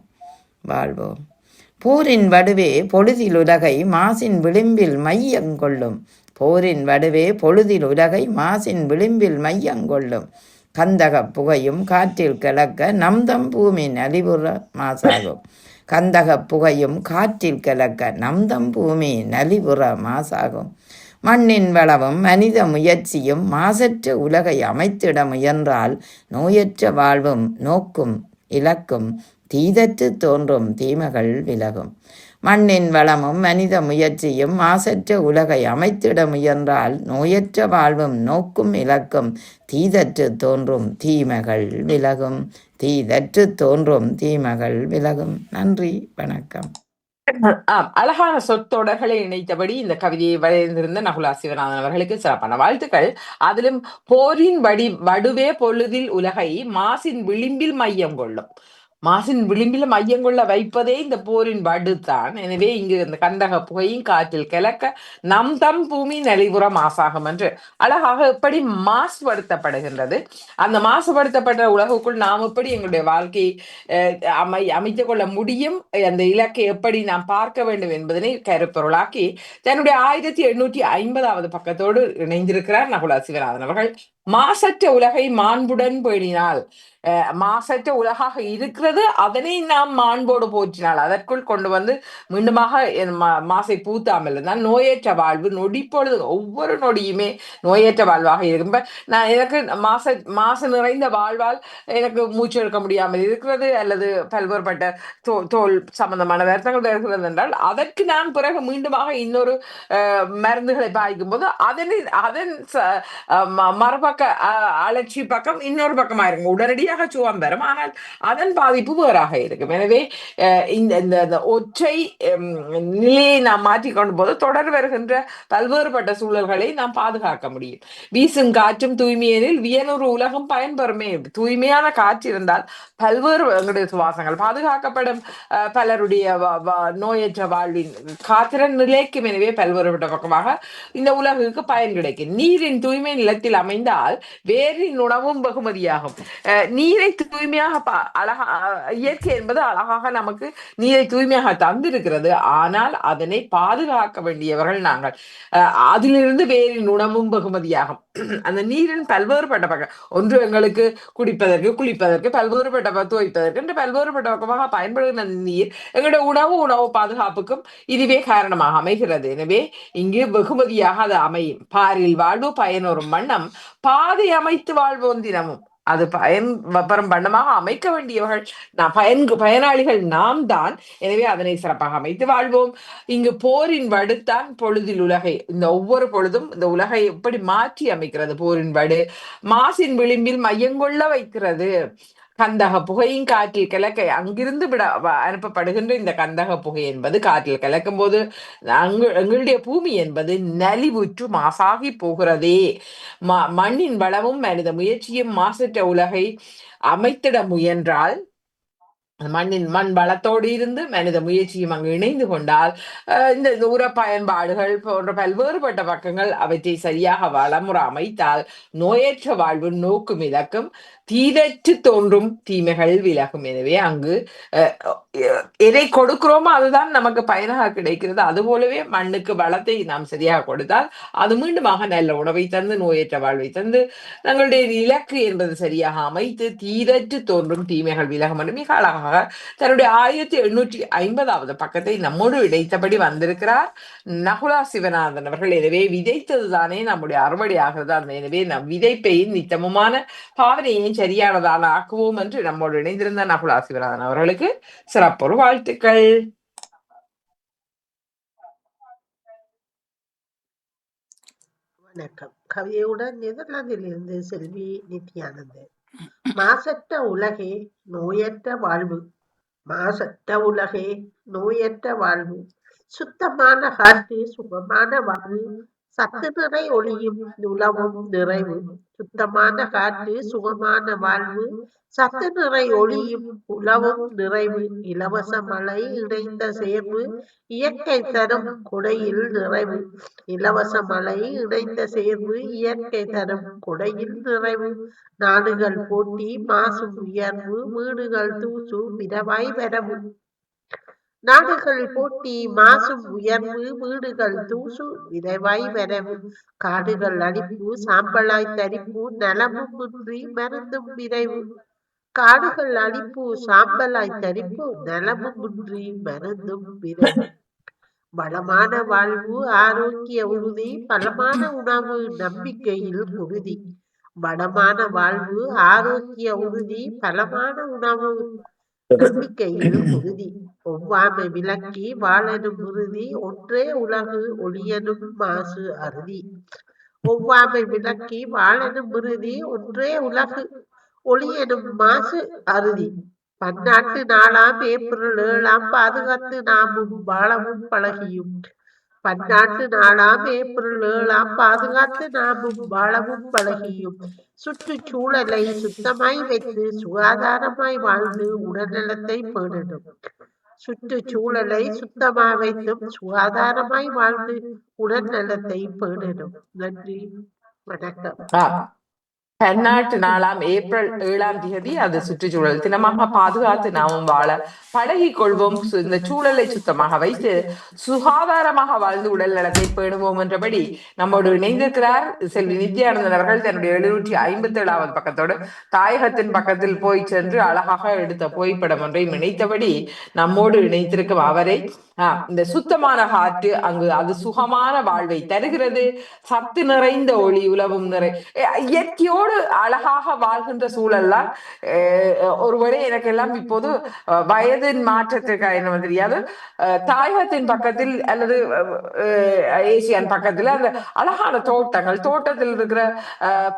வாழ்வோம். போரின் வடுவே பொழுதில் உலகை மாசின் விளிம்பில் மையங்கொள்ளும். போரின் வடுவே பொழுதில் உலகை மாசின் விளிம்பில் மையங்கொள்ளும். கந்தகப் புகையும் காற்றில் கலக்க நம்தம் பூமி நலிவுற மாசாகும். கந்தகப் புகையும் காற்றில் கலக்க நம்தம் பூமி நலிவுற மாசாகும். மண்ணின் வளமும் மனித முயற்சியும் மாசற்ற உலகை அமைத்திட முயன்றால் நோயற்ற வாழ்வும் நோக்கும் இலக்கும் தீதற்று தோன்றும் தீமைகள் விலகும். மண்ணின் வளமும் மனித முயற்சியும் மாசற்ற உலகை அமைத்திட முயன்றால் நோயற்ற வாழ்வும் நோக்கும் இலக்கும் தீதற்று தோன்றும் தீமைகள் விலகும். தீதற்று தோன்றும் தீமைகள் விலகும். நன்றி வணக்கம். அழகான சொற்றொடர்களை இணைத்தபடி இந்த கவிதையை வரைந்திருந்த நகுலா சிவநாதன் அவர்களுக்கு சிறப்பான வாழ்த்துக்கள். அதிலும் போரின் வடுவே பொழுதில் உலகை மாசின் விளிம்பில் மையம் கொள்ளும். மாசின் விளிம்பில் மையம் கொள்ள வைப்பதே இந்த போரின் வடுத்தான். எனவே இங்கு இந்த கந்தக புகையும் காற்றில் கிளக்க நம் தம் பூமி நலிவுற மாசாகும் என்று அழகாக எப்படி மாசுபடுத்தப்படுகின்றது. அந்த மாசுபடுத்தப்பட்ட உலகுக்குள் நாம் எப்படி எங்களுடைய வாழ்க்கையை அமைத்துக் கொள்ள முடியும், அந்த இலக்கை எப்படி நாம் பார்க்க வேண்டும் என்பதனை கருப்பொருளாக்கி தன்னுடைய 1850 பக்கத்தோடு இணைந்திருக்கிறார் நகுலா சிவநாதன் அவர்கள். மாசற்ற உலகை மாண்புடன் பேணினால், மாசற்ற உலகாக இருக்கிறது, அதனை நாம் மாண்போடு போற்றினால், அதற்குள் கொண்டு வந்து மீண்டுமாக மாசை பூத்தாமல் இருந்தால் நோயற்ற வாழ்வு நொடிப்பொழுது ஒவ்வொரு நொடியுமே நோயற்ற வாழ்வாக இருக்கும். நான் எனக்கு மாசு நிறைந்த வாழ்வால் எனக்கு மூச்சு எடுக்க முடியாமல் இருக்கிறது அல்லது பல்வேறுபட்ட தோல் சம்பந்தமான வருத்தங்கள் வருகிறது என்றால் அதற்கு நான் பிறகு மீண்டுமாக இன்னொரு மருந்துகளை பாய்க்கும் போது அதன் மறுபக்க அலட்சி பக்கம் இன்னொரு பக்கமாக இருக்கும். உடனடியாக சுகம் பெறும், ஆனால் அதன் பாதிப்பு வேறாக இருக்கும். எனவே இந்த ஒற்றை நிலையை நாம் மாற்றிக்கொண்டு போது தொடர் வருகின்ற பல்வேறுபட்ட சூழல்களை நாம் பாதுகாக்க முடியும். வீசும் காற்றும் தூய்மையெனில் வியனொரு உலகம் பயன்பெறுமே. தூய்மையான காற்று இருந்தால் பல்வேறு எங்களுடைய சுவாசங்கள் பாதுகாக்கப்படும். பலருடைய நோயற்ற வாழ்வின் காத்திரன் நிலைக்கும். எனவே பல்வேறுபட்ட பக்கமாக இந்த உலகுக்கு பயன் கிடைக்கும். நீரின் தூய்மை நிலத்தில் அமைந்தால் வேரின் உணவும் வெகுமதியாகும். நீரை தூய்மையாக இயற்கை என்பது அழகாக நமக்கு நீரை தூய்மையாக தந்திருக்கிறது. ஆனால் அதனை பாதுகாக்க வேண்டியவர்கள் நாங்கள். அதிலிருந்து வேரின் உணவும் வெகுமதியாகும். அந்த நீரின் பல்வேறுபட்ட பக்கம், ஒன்று எங்களுக்கு குடிப்பதற்கு குளிப்பதற்கு பல்வேறுபட்ட துவைப்பதற்கு என்று பல்வேறுபட்ட பக்கமாக பயன்படுகிற நீர் எங்களுடைய உணவு பாதுகாப்புக்கும் இதுவே காரணமாக அமைகிறது. எனவே இங்கு வெகுமதியாக அது அமையும். பாரில் வாழ்வு பயனொரும் வண்ணம் பாதை அமைத்து வாழ்வோம் தினமும். அது பெறும் வண்ணமாக அமைக்க வேண்டியவர்கள் பயனாளிகள் நாம் தான். எனவே அதனை சிறப்பாக அமைத்து வாழ்வோம். இங்கு போரின் வடுத்தான் பொழுதில் உலகை, இந்த ஒவ்வொரு பொழுதும் இந்த உலகை எப்படி மாற்றி அமைக்கிறது போரின் வடு. மாசின் விளிம்பில் மையங்கொள்ள வைக்கிறது. கந்தக புகையும் காற்றில் கிளக்க அங்கிருந்து அனுப்பப்படுகின்ற இந்த கந்தக புகை என்பது காற்றில் கிளக்கும் போது எங்களுடைய பூமி என்பது நலிவுற்று மாசாகி போகிறதே. மண்ணின் வளமும் மனித முயற்சியும் மாசற்ற உலகை அமைத்திட முயன்றால், மண் வளத்தோடு இருந்து மனித முயற்சியும் அங்கு இணைந்து கொண்டால் இந்த உர பயன்பாடுகள் போன்ற பல்வேறுபட்ட பக்கங்கள் அவற்றை சரியாக வளமுறை அமைத்தால் நோயற்ற வாழ்வு நோக்கும் இலக்கும் தீரற்று தோன்றும் தீமைகள் விலகும். எனவே அங்கு எதை கொடுக்கிறோமோ அதுதான் நமக்கு பயனாக கிடைக்கிறது. அதுபோலவே மண்ணுக்கு வளத்தை நாம் சரியாக கொடுத்தால் அது மீண்டுமாக நல்ல உணவை தந்து நோயற்ற வாழ்வை தந்து தங்களுடைய இலக்கு என்பது சரியாக அமைத்து தீரற்று தோன்றும் தீமைகள் விலகும் என்று மிக அழகாக தன்னுடைய 1850வது பக்கத்தை நம்மோடு இணைத்தபடி வந்திருக்கிறார் நகுலா சிவநாதன் அவர்கள். எனவே விதைத்தது தானே நம்முடைய அறுவடை ஆகிறது. எனவே நம் விதைப்பை நித்தமுமான பாவனையை சரியானதான ஆக்குவோம் என்று நம்மோடு இணைந்திருந்த நகுலா சிவநாதன் அவர்களுக்கு சிறப்பொரு வாழ்த்துக்கள். வணக்கம். கவிதையுடன் நெதர்லாந்திலிருந்து செல்வி நித்யானந்தன். மாசற்ற உலகே நோயற்ற வாழ்வு, மாசற்ற உலகே நோயற்ற வாழ்வு, சுத்தமான காற்று சுகமான வாழ்வு, சத்து நிறை ஒளியும் உலவும் நிறைவு. சுத்தமான காற்று சுகமான வாழ்வு, சத்து நிறை ஒளியும் உலவும் நிறைவு. இலவச மழை இணைந்த சேர்வு, இயற்கை தரும் கொடையில் நிறைவு. இலவச மழை இணைந்த சேர்வு, இயற்கை தரும் கொடையில் நிறைவு. நாடுகள் போட்டி மாசும் உயர்வு, வீடுகள் தூசு விரைவாய் வரவு. நாடுகள் போட்டி மாசும் உயர்வு, வீடுகள் தூசு விரைவாய் வரவு. காடுகள் அழிப்பு சாம்பலாய் தரிப்பு, நலமும் இன்றி மருந்தும் விரைவு. காடுகள் அழிப்பு சாம்பலாய் தரிப்பு, நலமும் இன்றி மருந்தும் விரைவு. வளமான வாழ்வு ஆரோக்கிய உறுதி, பலமான உணவு நம்பிக்கையில் உறுதி. வளமான வாழ்வு ஆரோக்கிய உறுதி, பலமான உணவு நம்பிக்கையில் உறுதி. ஒவ்வாமை விலக்கி வாழனும் உறுதி, ஒன்றே உலகு ஒளியனும் மாசு அறுதி. ஒவ்வாமை விலக்கி வாழனும் உறுதி, ஒன்றே உலகு ஒளியனும் மாசு அறுதி. பன்னாட்டு நாளாம் ஏப்ரல் 7 பாதுகாத்து நாமும் வாழவும் பழகியும். பன்னாட்டு நாளாம் ஏப்ரல் 7 பாதுகாத்து நாமும் வாழவும் பழகியும். சுற்றுச்சூழலை சுத்தமாய் வைத்து சுகாதாரமாய் வாழ்ந்து உடல்நலத்தை பேணணும். சுற்றுச்சூழலை சுத்தமாய் வைத்தும் சுகாதாரமாய் வாழ்ந்து உடல்நலத்தை பேணணும். நன்றி, வணக்கம். பன்னாட்டு நாளாம் ஏப்ரல் 7 அது சுற்றுச்சூழல் தினமாக பாதுகாத்து நாமும் வாழ பழகி கொள்வோம். இந்த சூழலை சுத்தமாக வைத்து சுகாதாரமாக வாழ்ந்து உடல் நலத்தை பேணுவோம் என்றபடி நம்மோடு இணைந்திருக்கிறார் செல்வி நித்யானந்தன் அவர்கள். தன்னுடைய 757வது பக்கத்தோடு தாயகத்தின் பக்கத்தில் போய் சென்று அழகாக எடுத்த புகைப்படம் ஒன்றை இணைத்தபடி நம்மோடு இணைத்திருக்கும் அவரை இந்த சுத்தமான காற்று அங்கு அது சுகமான வாழ்வை தருகிறது. சத்து நிறைந்த ஒளி உலவும் இயற்கையோடு அழகாக வாழ்கின்ற சூழல்லாம் ஒருவேளை எனக்கு எல்லாம் இப்போது வயதின் மாற்றத்திற்காக என்ன தெரியாது, தாயகத்தின் பக்கத்தில் அல்லது ஏசியன் பக்கத்துல அந்த அழகான தோட்டங்கள், தோட்டத்தில் இருக்கிற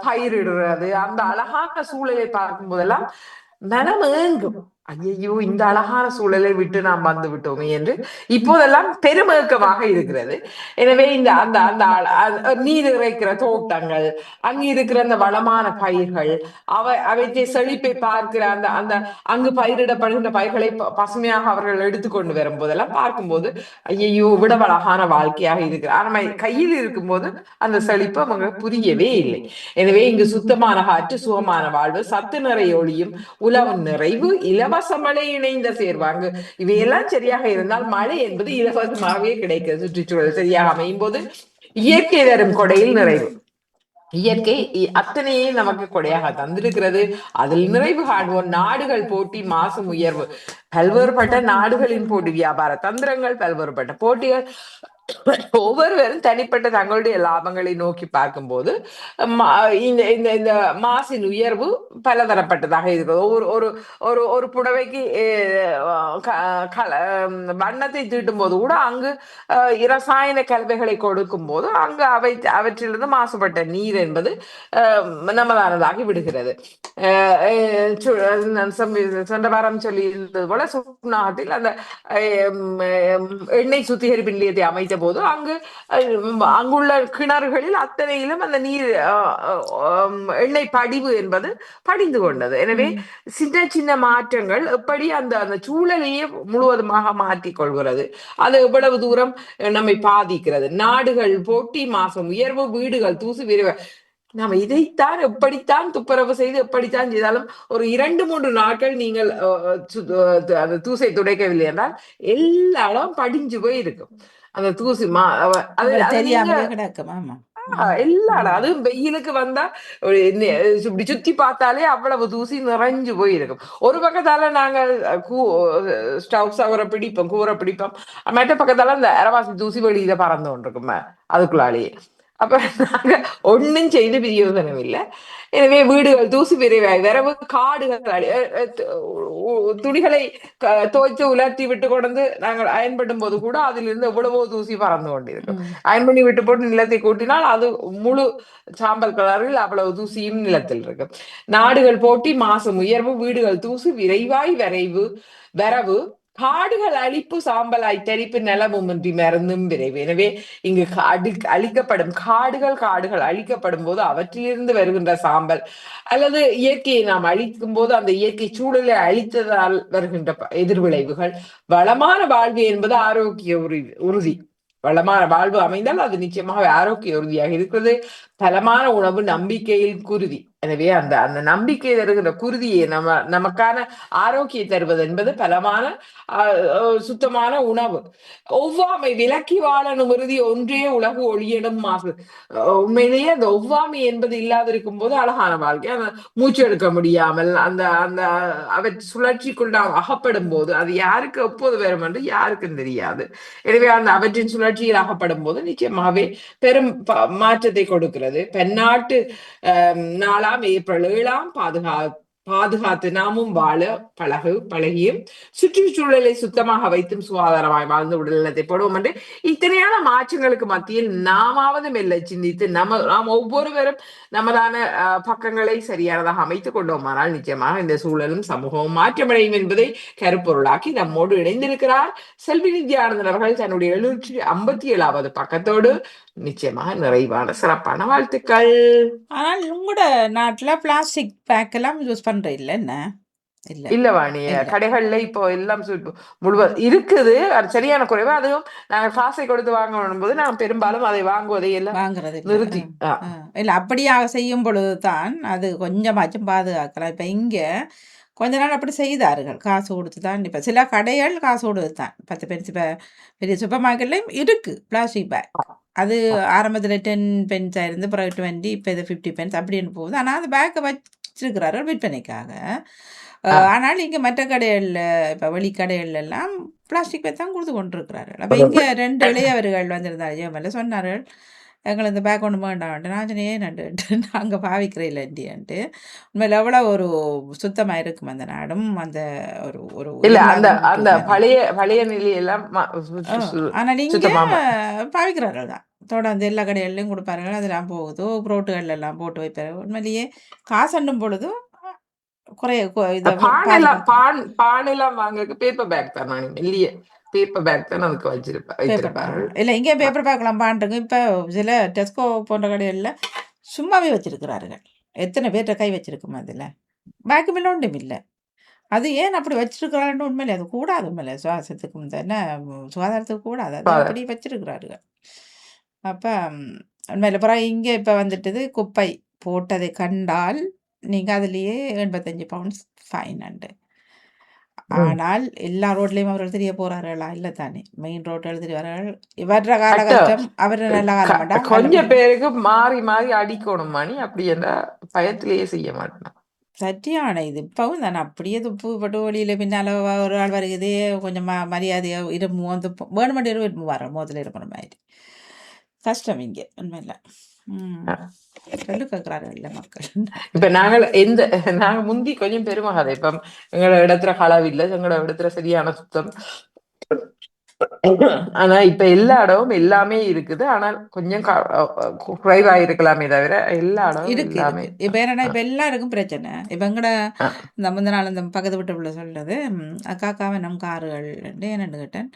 பயிரிடுறது, அந்த அழகான சூழலை பார்க்கும் போதெல்லாம் மனம் ஏங்கும். ஐயோ, இந்த அழகான சூழலை விட்டு நாம் வந்து விட்டோமே என்று இப்போதெல்லாம் பெருமேக்கமாக இருக்கிறது. எனவே இந்த அந்த அந்த நீர் இறைக்கிற தோட்டங்கள், அங்கு இருக்கிற அந்த வளமான பயிர்கள், அவற்றை செழிப்பை பார்க்கிற அந்த அந்த அங்கு பயிரிடப்படுகின்ற பயிர்களை பசுமையாக அவர்கள் எடுத்துக்கொண்டு வரும் போதெல்லாம் பார்க்கும்போது ஐயோ, விட அழகான வாழ்க்கையாக இருக்கிற நம்ம கையில் இருக்கும்போது அந்த செழிப்பு அவங்க புரியவே இல்லை. எனவே இங்கு சுத்தமான காற்று சுகமான வாழ்வு, சத்து நிறை ஒளியும் உலவு நிறைவு, இலவச மழை இணைந்த சேர்வாங்க. இவையெல்லாம் சரியாக இருந்தால் மழை என்பது இலவசமாகவே கிடைக்கிறது. சுற்றுச்சூழல் சரியாக அமையும் போது இயற்கை தரும் கொடையில் நிறைவு. இயற்கை அத்தனையே நமக்கு கொடையாக தந்திருக்கிறது. அதில் நிறைவு காண்போம். நாடுகள் போட்டி மாசும் உயர்வு, பல்வேறுபட்ட நாடுகளின் போட்டி, வியாபார தந்திரங்கள், பல்வேறுபட்ட போட்டிகள், ஒவ்வொருவரும் தனிப்பட்ட தங்களுடைய லாபங்களை நோக்கி பார்க்கும்போது ம- இந்த இந்த இந்த மாசின் உயர்வு பலதரப்பட்டதாக இருக்குது. ஒவ்வொரு ஒரு ஒரு ஒரு புடவைக்கு வண்ணத்தை தீட்டும் போது கூட அங்கு இரசாயன கலவைகளை கொடுக்கும் போது அங்கு அவற்றிலிருந்து மாசுபட்ட நீர் என்பது நமதானதாகி விடுகிறது. சென்ற வாரம் சொல்லி இருந்தது போல சுண்ணாகத்தில் அந்த எண்ணெய் சுத்திகரிப்பு நிலையத்தை அமைத்த போது அங்குள்ள கிணறுகளில் அத்தனையிலும் அந்த நீர் எண்ணெய் படிவு என்பது படிந்து கொண்டது. எனவே சின்ன சின்ன மாற்றங்கள் எப்படி அந்த அந்த சூழலையே முழுவதுமாக மாற்றிக் கொள்கிறது, அது எவ்வளவு தூரம் நம்மை பாதிக்கிறது. நாடுகள் போட்டி, மாசம் உயர்வு, வீடுகள் தூசு விரைவு. நாம இதைத்தான் எப்படித்தான் துப்புரவு செய்து எப்படித்தான் செய்தாலும் ஒரு 2-3 நாட்கள் நீங்கள் அந்த தூசை துடைக்கவில்லை என்றால் எல்லா இடம் படிஞ்சு போய் இருக்கும் அந்த தூசி. தெரியாமலே கிடக்கும். ஆமா. எல்லா இடம் அதுவும் வெயிலுக்கு வந்தா இப்படி சுத்தி பார்த்தாலே அவ்வளவு தூசி நிறைஞ்சு போயிருக்கும். ஒரு பக்கத்தால நாங்கள் ஸ்டவ் சவரை பிடிப்போம், கூரை பிடிப்போம், மற்ற பக்கத்தால அந்த அரவாசி தூசி வெளியில பறந்து கொண்டிருக்குமே அதுக்குள்ளாலேயே. அப்ப நாங்க ஒன்னும் செய்து பிரயோசனம் இல்லை. எனவே வீடுகள் தூசி விரைவாய் வரவு, காடுகள் துணிகளை துவைச்சு உலர்த்தி விட்டு கொண்டு நாங்கள் அயன்படும் போது கூட அதிலிருந்து எவ்வளவோ தூசி பறந்து கொண்டிருக்கும். அயன் பண்ணி விட்டு போட்டு நிலத்தை கூட்டினால் அது முழு சாம்பல் கலரில் அவ்வளவு தூசியும் நிலத்தில் இருக்கும். நாடுகள் போட்டி, மாசம் உயர்வு, வீடுகள் தூசு விரைவாய் வரவு, காடுகள் அழிப்பு, சாம்பலாய் தரிப்பு, நிலமும் இன்றி மருந்தும் விரைவு. எனவே இங்கு அழிக்கப்படும் காடுகள் அழிக்கப்படும் போது அவற்றிலிருந்து வருகின்ற சாம்பல் அல்லது இயற்கையை நாம் அழிக்கும் போது அந்த இயற்கை சூழலை அழித்ததால் வருகின்ற எதிர்விளைவுகள். வளமான வாழ்வு என்பது ஆரோக்கிய உறுதி. வளமான வாழ்வு அமைந்தால் அது நிச்சயமாக ஆரோக்கிய உறுதியாக இருக்கிறது. பலமான உணவு நம்பிக்கையில் குருதி. எனவே அந்த அந்த நம்பிக்கை தருகிற குருதியை நமக்கான ஆரோக்கியம் தருவது என்பது பலமான சுத்தமான உணவு. ஒவ்வாமை விலக்கி வாழணும் உறுதி ஒன்றே உலகு ஒளியிடும் மாசு. உண்மையிலேயே அந்த ஒவ்வாமை என்பது இல்லாதிருக்கும் போது அழகான வாழ்க்கை. அந்த மூச்சு எடுக்க முடியாமல் அந்த அந்த அவர் சுழற்சிக்குள் நாம் அகப்படும் போது அது யாருக்கு எப்போது வரும் என்று யாருக்கும் தெரியாது. எனவே அந்த அவற்றின் சுழற்சியில் அகப்படும் போது நிச்சயமாகவே பெரும் மாற்றத்தை கொடுக்கிறது. பன்னாட்டு நாளாம் ஏப்ரல் 7 பாதுகாத்து நாமும் வாழ பழகியும் சுற்றுச்சூழலை சுத்தமாக வைத்தும் சுகாதாரமாய் வாழ்ந்து உடல்நலத்தை போடுவோம் என்று இத்தனையான மாற்றங்களுக்கு மத்தியில் நாமாவது மெல்ல சிந்தித்து நாம் ஒவ்வொருவரும் நமதான பக்கங்களை சரியானதாக அமைத்துக் கொண்டோமானால் நிச்சயமாக இந்த சூழலும் சமூகமும் மாற்றமடையும் என்பதை கருப்பொருளாக்கி நம்மோடு இணைந்திருக்கிறார் செல்வி நித்யானந்தன் அவர்கள் தன்னுடைய 757வது பக்கத்தோடு. நிச்சயமாக நிறைவான சிறப்பான வாழ்த்துக்கள். ஆனால் உங்களோட நாட்டுல பிளாஸ்டிக் பேக் எல்லாம் யூஸ் பண்ற இல்ல என்ன? இல்ல வாணி, கடைகள்ல இப்போ எல்லாம் முழுவதும் இருக்குது. அது சரியான குறைவு. அதுவும் நாங்க காசை கொடுத்து வாங்கணும் போது நாங்க பெரும்பாலும் அதை வாங்குவதை எல்லாம் வாங்குறது நிறுத்தி. இல்ல அப்படியாக செய்யும் பொழுதுதான் அது கொஞ்சமாச்சும் பாதுகாக்கலாம். இப்ப இங்க கொஞ்ச நாள் அப்படி செய்தார்கள், காசு கொடுத்து தான். இப்ப சில கடைகள் காசு கொடுத்து தான் 10 பென்ஸ். இப்ப பெரிய சூப்பர் மார்க்கெட்லயும் இருக்கு பிளாஸ்டிக் பேக். அது ஆரம்பத்துல 10 பென்ஸா இருந்து பிறகு 20, இப்ப இது 50 பென்ஸ் அப்படின்னு போகுது. ஆனா அந்த பேக்கை வச்சிருக்கிறார்கள் விற்பனைக்காக. ஆனால் இங்க மற்ற கடைகள்ல இப்ப வெளிக்கடைகள்ல எல்லாம் பிளாஸ்டிக் பேக் தான் கொடுத்து கொண்டிருக்கிறார்கள். அப்ப இங்க 2 இளையவர்கள் வந்திருந்தார்கள், ஜெர்மன்ல சொன்னார்கள், எங்களை இந்த பேக் ஒன்று வேண்டாம். நான் சொன்னேன் நண்டு நாங்கள் பாவிக்கிற இல்லைன்ட்டு. உண்மையில எவ்வளோ ஒரு சுத்தமாக இருக்கும் அந்த நாடும். அந்த ஒரு ஒரு அந்த பழைய நிலையெல்லாம். ஆனால் இங்கே பாவிக்கிறார்கள் தான் தொடர்ந்து எல்லா கடைகள்லையும் கொடுப்பார்கள். அதெல்லாம் போகுது ரோட்டுகள்ல எல்லாம் போட்டு வைப்பார்கள். உண்மையிலேயே காசண்டும் பொழுது குறைய பானெல்லாம் வாங்க பேப்பர் பேக் தான். நான் இல்லையே பேப்பர் பேக் தான் அதுக்கு வச்சிருப்பாரு. இல்லை இங்கே பேப்பர் பேக்லாம் பாண்டுங்க. இப்போ சில டெஸ்கோ போன்ற கடைகளில் சும்மாவே வச்சிருக்கிறார்கள். எத்தனை பேர்கிட்ட கை வச்சிருக்குமா அதில்? பேக்கு மேலே ஒன்றும் இல்லை. அது ஏன் அப்படி வச்சிருக்கிறாருன்னு உண்மையிலே அது கூடாது. உண்மையில சுவாசத்துக்கு என்ன சுகாதாரத்துக்கு கூடாது, அது அப்படி வச்சிருக்கிறார்கள். அப்போ உண்மையில பிறகு இங்கே இப்போ வந்துட்டது குப்பை போட்டதை கண்டால் நீங்கள் அதுலேயே 85 பவுண்ட்ஸ் ஃபைன் உண்டு. ஆனால் எல்லா ரோட்லயும் அவர்கள் தெரிய போறார்களா? இல்ல தானே, மெயின் ரோட்டில் தெரியவார்கள். இவற்ற காலகட்டம் அவர் நல்ல காலம் கொஞ்சம் பேருக்கு மாறி மாறி அடிக்கணும் மணி அப்படி என்ற பயத்திலேயே செய்ய மாட்டேன். சரியான இது இப்பவும் தானே அப்படியே துப்பு போட்டு வழியில் பின்னால் ஒரு ஆள் வருகுதே கொஞ்சம் மரியாதையாக இருமுவோம் துப்போம் வேணுமெண்டு இரும்பு வர முதல்ல இருக்கிற மாதிரி கஷ்டம் இங்கே உண்மையில சொல்லு கேட்குறாரு இல்லை மக்கள் இப்ப நாங்க முந்தி கொஞ்சம் பெருமகாதை இப்ப எங்களோட இடத்துல களவில்லை, எங்களோட இடத்துல சரியான சுத்தம். ஆனா இப்ப எல்லா இடமும் எல்லாமே இருக்குது. ஆனால் கொஞ்சம் குறைவா இருக்கலாமே தவிர எல்லா இடமும் இருக்கு எல்லாமே. இருக்கு இப்போ என்னன்னா இப்போ எல்லாருக்கும் பிரச்சனை. இப்போ எங்கட இந்த முந்த நாள் இந்த பக்கத்து வீட்டு பிள்ளை சொல்றது அக்காக்காவை நம் காருகள் என்னென்னு கேட்டேன்.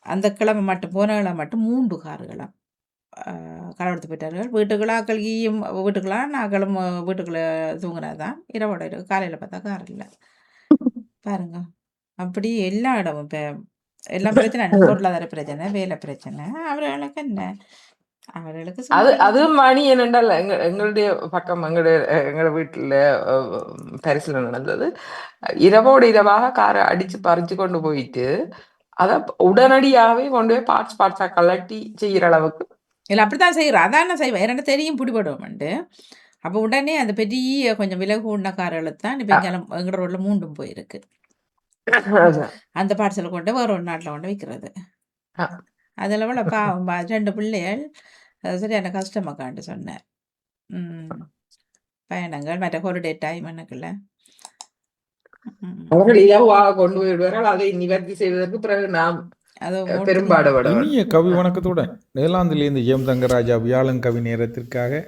அந்த கிழமை மட்டும் போன கிழமை மட்டும் 3 காருகளாம் களவெடுத்து போயிட்டார்கள். வீட்டுக்குள்ளாக்கள் ஈயும் வீட்டுக்குள்ளா நாங்களும் வீட்டுக்குள்ளே தூங்குனதான் இரவோட இரவு காலையில் பார்த்தா கார் இல்லை பாருங்க. அப்படி எல்லா இடமும் இப்போ எல்லாம் பிரச்சனை என்ன பொருளாதார பிரச்சனை வேலை பிரச்சனை அவர்களுக்கு என்ன அவர்களுக்கு அதுவும் மணி என்னென்றால் எங்களுடைய பக்கம் எங்களோட வீட்டுல பரிசுல நடந்தது. இரவோடு இரவாக காரை அடிச்சு பறிச்சு கொண்டு போயிட்டு அத உடனடியாகவே கொண்டு போய் பார்ட்ஸா கலட்டி செய்யற அளவுக்கு இல்லை அப்படித்தான் செய்கிறோம். அதான் செய்வேன் என்ன தெரியும் பிடிபடுவோம்ண்டு. அப்போ உடனே அந்த பெரிய கொஞ்சம் விலை கூடின கார்களை தான் இப்போ எங்களோட ரோட்ல 3 போயிருக்கு. அந்த பார்சலை கொண்டு வேற ஒரு நாட்டில் கொண்டு விற்கிறது. அதில் விட பாவம் 2 பிள்ளைகள் சரியான கஷ்டமாக்காண்டு சொன்னேன். பயணங்கள் மற்ற ஹாலிடே டைம் எனக்குள்ள அவர்கள் இலவாக கொண்டு போயிடுவார்கள். அதை நிவர்த்தி செய்வதற்கு பிறகு நாம் பெரும்பாடுபடும். இனிய கவி வணக்கத்துடன் நெதர்லாந்திலிருந்து எம் தங்கராஜா வியாழன் கவி நேரத்திற்காக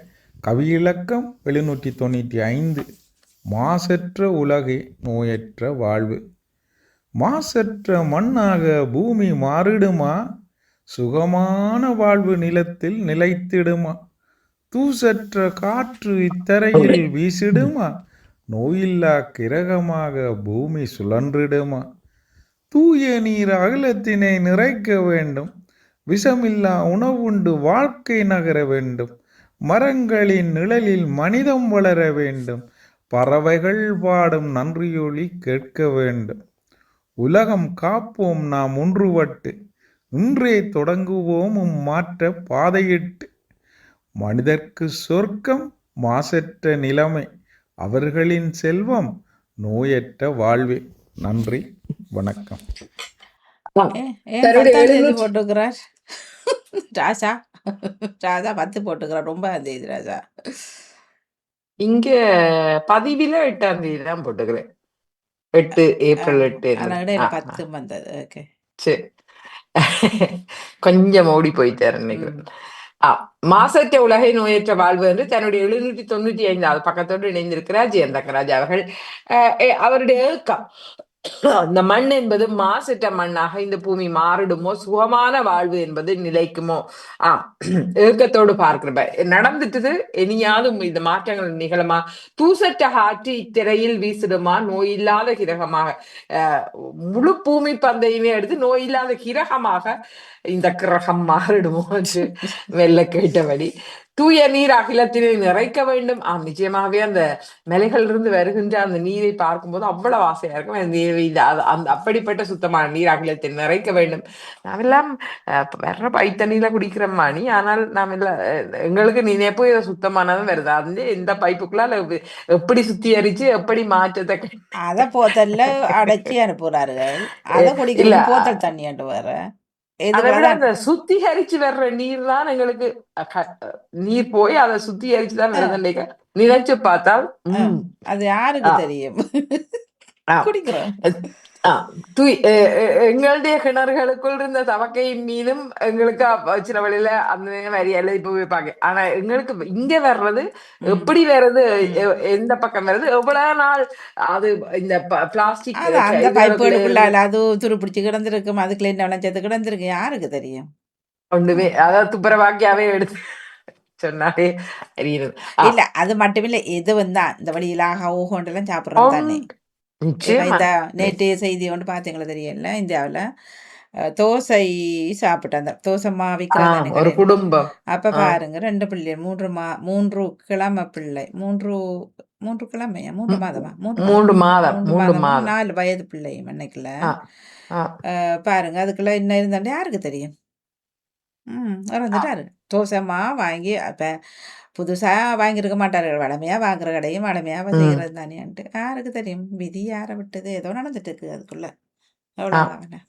கவி இலக்கம் 795 மாசற்ற உலகே நோயற்ற வாழ்வு. மாசற்ற மண்ணாக பூமி மாறிடுமா, சுகமான வாழ்வு நிலத்தில் நிலைத்திடுமா, தூசற்ற காற்று இத்தரையில் வீசிடுமா, நோயில்லா கிரகமாக பூமி சுழன்றிடுமா, தூய நீர் அகிலத்தினை நிறைக்க வேண்டும், விஷமில்லா உணவுண்டு வாழ்க்கை நகர வேண்டும், மரங்களின் நிழலில் மனிதம் வளர வேண்டும், பறவைகள் பாடும் நன்றியொலி கேட்க வேண்டும், உலகம் காப்போம் நாம் ஒன்றுபட்டு, இன்றே தொடங்குவோம் மாற்ற பாதையிட்டு, மனிதர்க்கு சொர்க்கம் மாசற்ற நிலைமை, அவர்களின் செல்வம் நோயற்ற வாழ்வே. நன்றி, வணக்கம். போட்டுக்கிறார் ராஜா. ராஜா 10 போட்டுக்கிறார். ரொம்ப தேதி ராஜா இங்க பதிவில 8ஆம் தேதி தான் போட்டுக்கிறேன். 8 ஏப்ரல் 8 10 வந்தது. ஓகே சரி, கொஞ்சம் ஓடி போயிட்டாரு நினைக்கிறேன். மாசற்ற உலகை நோயற்ற வாழ்வு என்று தன்னுடைய 795 பக்கத்தோடு இணைந்திருக்கிறார் ஜெயந்தகராஜ் அவர்கள். அவருடைய ஏக்கம், இந்த மண் என்பது மாசற்ற மண்ணாக இந்த பூமி மாறிடுமோ, சுகமான வாழ்வு என்பது நிலைக்குமோ? ஏக்கத்தோடு பார்க்கிறப்ப நடந்துட்டது. இனியாவது இந்த மாற்றங்கள் நிகழுமா? தூசற்ற காற்று இத்திரையில் வீசிடுமா, நோயில்லாத கிரகமாக முழு பூமி பந்தையுமே எடுத்து நோயில்லாத கிரகமாக இந்த கிரகம் மாறிடுமோ என்று வெல்ல கேட்டபடி, தூய நீர் அகிலத்தினை நிறைக்க வேண்டும். நிச்சயமாகவே அந்த மலைகள் இருந்து வருகின்ற அந்த நீரை பார்க்கும்போது அவ்வளவு ஆசையா இருக்கும். அந்த அப்படிப்பட்ட சுத்தமான நீர் அகிலத்தை நிறைக்க வேண்டும். நாமெல்லாம் வர்ற பைத்தண்ணியில குடிக்கிற மணி, ஆனால் நாம் இல்ல, எங்களுக்கு நினைப்பு இதை சுத்தமானதும் வருது. அது இந்த பைப்புக்குள்ள எப்படி சுத்திகரிச்சு எப்படி மாற்றத்தை அத போத்தல்ல அடைச்சி அனுப்புறார்கள். அத குடிக்கல போத்தல் தண்ணி அண்டு வர அந்த சுத்திகரிச்சு வர்ற நீர் தான் எங்களுக்கு நீர் போய் அதை சுத்திகரிச்சு தான் வருது. நினைச்சு பார்த்தால் அது யாருக்கு தெரியும்? குடிக்கிறோம். எங்களுடைய கிணறுகளுக்குள் இருந்த தவக்கையின் மீதும் எங்களுக்கு சில வழியில அந்த வரியெல்லாம் இப்ப வைப்பாங்க. ஆனா எங்களுக்கு இங்க வர்றது எப்படி வர்றது, எந்த பக்கம் வர்றது, எவ்வளவு நாள் அது இந்த பிளாஸ்டிக் அந்த பைப்புகளுக்குள்ள அது துரு பிடிச்சு கிடந்திருக்கும், அதுக்குள்ள என்ன விளைஞ்சது கிடந்திருக்கு, யாருக்கு தெரியும்? ஒண்ணுமே அதாவது துப்புரவாக்கியாவே எடுத்து சொன்னாலே இல்ல. அது மட்டும் இல்ல, எது வந்தா இந்த வழியிலாக ஓகோண்டெல்லாம் சாப்பிடுறோம் தானே. இந்த நேற்றைய செய்தி ஒன்று பார்த்தீங்களா தெரியல, இந்தியாவில் தோசை சாப்பிட்டு அந்த தோசை மாவிக்கிறாங்க ஒரு குடும்பம். அப்ப பாருங்க 2 பிள்ளை 3 கிழமை பிள்ளை 3 கிழமையா 3 மாதமா 3 மாதம் 4 வயது பிள்ளையும் அன்னைக்குல பாருங்க. அதுக்குள்ள என்ன இருந்தாண்டு யாருக்கு தெரியும்? இறந்துட்டாரு. தோசைமா வாங்கி அப்ப புதுசா வாங்கியிருக்க மாட்டார்கள். வளமையா வாங்குற கடையும் வளமையா செய்கிறது தானேன்ட்டு. யாருக்கு தெரியும்? விதி யாரை விட்டது? ஏதோ நடந்துட்டு இருக்கு அதுக்குள்ள. அவ்வளவுதான்.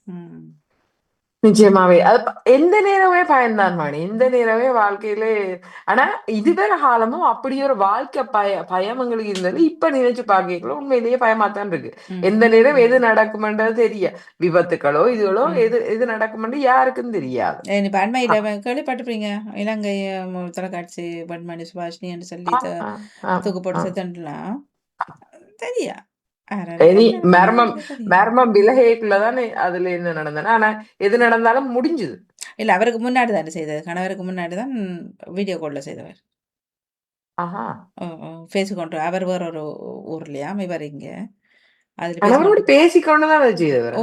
நிச்சயமாவே அது எந்த நேரமே பயன்தான் மணி, எந்த நேரமே வாழ்க்கையில. ஆனா இதுவரை காலமும் அப்படி ஒரு வாழ்க்கை பயம் எங்களுக்கு இருந்தது. இப்ப நினைச்சு பார்க்கல உண்மையிலேயே பயமாத்தான் இருக்கு. எந்த நேரம் எது நடக்கும்ன்றது தெரிய, விபத்துக்களோ இதுகளோ எது நடக்கும்னு யாருக்கும் தெரியாது. இப்ப அண்மையில கேள்விப்பட்டிருப்பீங்க, இலங்கை தொலைக்காட்சி பன்மணி சுபாஷினி என்று சொல்லி தூக்கு போட்டு செத்துலாம் தெரியா மர்மம் விலகைக்குள்ளதானே அதுல என்ன நடந்தன. ஆனா எது நடந்தாலும் முடிஞ்சுது. இல்ல, அவருக்கு முன்னாடி தானே செய்தது, கணவருக்கு முன்னாடி தான் வீடியோ கால்ல செய்தவர். பேசிக்கொண்டு அவர் வேற ஒரு ஊர்லயாம், இவர் இங்க. அதுல பேசிக்கொண்டுதான் செய்தவர்.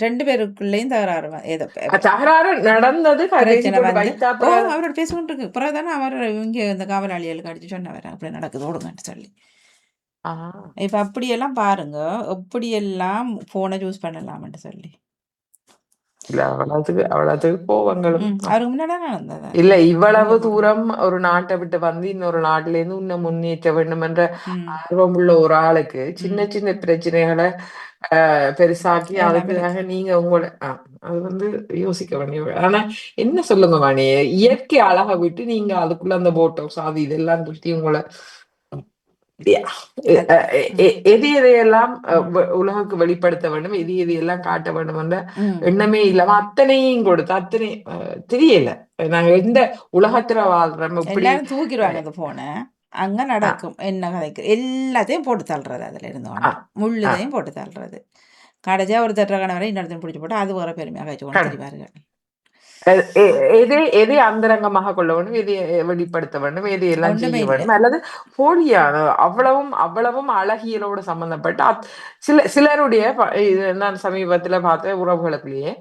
2 பேருக்குள்ளேயும் தகராறு ஏதோ தகராறு நடந்தது. அவரோட பேசிக்கொண்டு இருக்கு. பிறகுதானே அவர் இங்க இந்த காவலாளிகளுக்கு அடிச்சு சொன்னவர் அப்படி நடக்குது ஓடுங்கன்னு சொல்லி. இப்ப அப்படியெல்லாம் பாருங்க, எப்படியெல்லாம் போனை யூஸ் பண்ணலாம்னு சொல்லி. இல்ல அவ்வளவுக்கு கோவங்களும் அவருக்கு முன்னாடி நடந்தது. இல்ல இவ்வளவு தூரம் ஒரு நாட்டை விட்டு வந்து இன்னொரு நாட்டுல இருந்து இன்னும் முன்னேற்ற வேண்டும் என்ற ஆர்வம் உள்ள ஒரு ஆளுக்கு சின்ன சின்ன பிரச்சனைகளை பெருசாக்கி அதுக்காக நீங்க உங்களோட அது வந்து யோசிக்க வேண்டிய. ஆனா என்ன சொல்லுங்க வாணி, இயற்கை அழகை விட்டு நீங்க அதுக்குள்ள அந்த போட்டோஸ் அது இதெல்லாம் பற்றி உங்களை எது எதையெல்லாம் உலகுக்கு வெளிப்படுத்த வேண்டும், எது எதையெல்லாம் காட்ட வேண்டும் என்ற எண்ணமே இல்லாம அத்தனையும் கொடுத்து அத்தனை தெரியல. நாங்க எந்த உலகத்துல வாழ்றோம், எல்லாரும் தூக்கிடுவாங்க அந்த போனை. அங்க நடக்கும் என்ன கதைக்கு எல்லாத்தையும் போட்டு தள்ளுறது, அதுல இருந்து முள்ளுதையும் போட்டு தள்ளுறது. கடைசியா ஒரு தட்டுற கணவரை இன்னொருத்தையும் பிடிச்சி போட்டு அது ஒரு பெருமையாக வச்சு கொண்டு தெரிவார்கள். எதை அந்தரங்கமாக கொள்ள வேண்டும், எதை வெளிப்படுத்த வேண்டும், எதை எல்லாம் செய்ய வேண்டும், அல்லது போலியான அவ்வளவும் அழகியலோடு சம்பந்தப்பட்ட சிலருடைய நான் சமீபத்துல பார்த்த உறவுகளுக்குள்ளேயே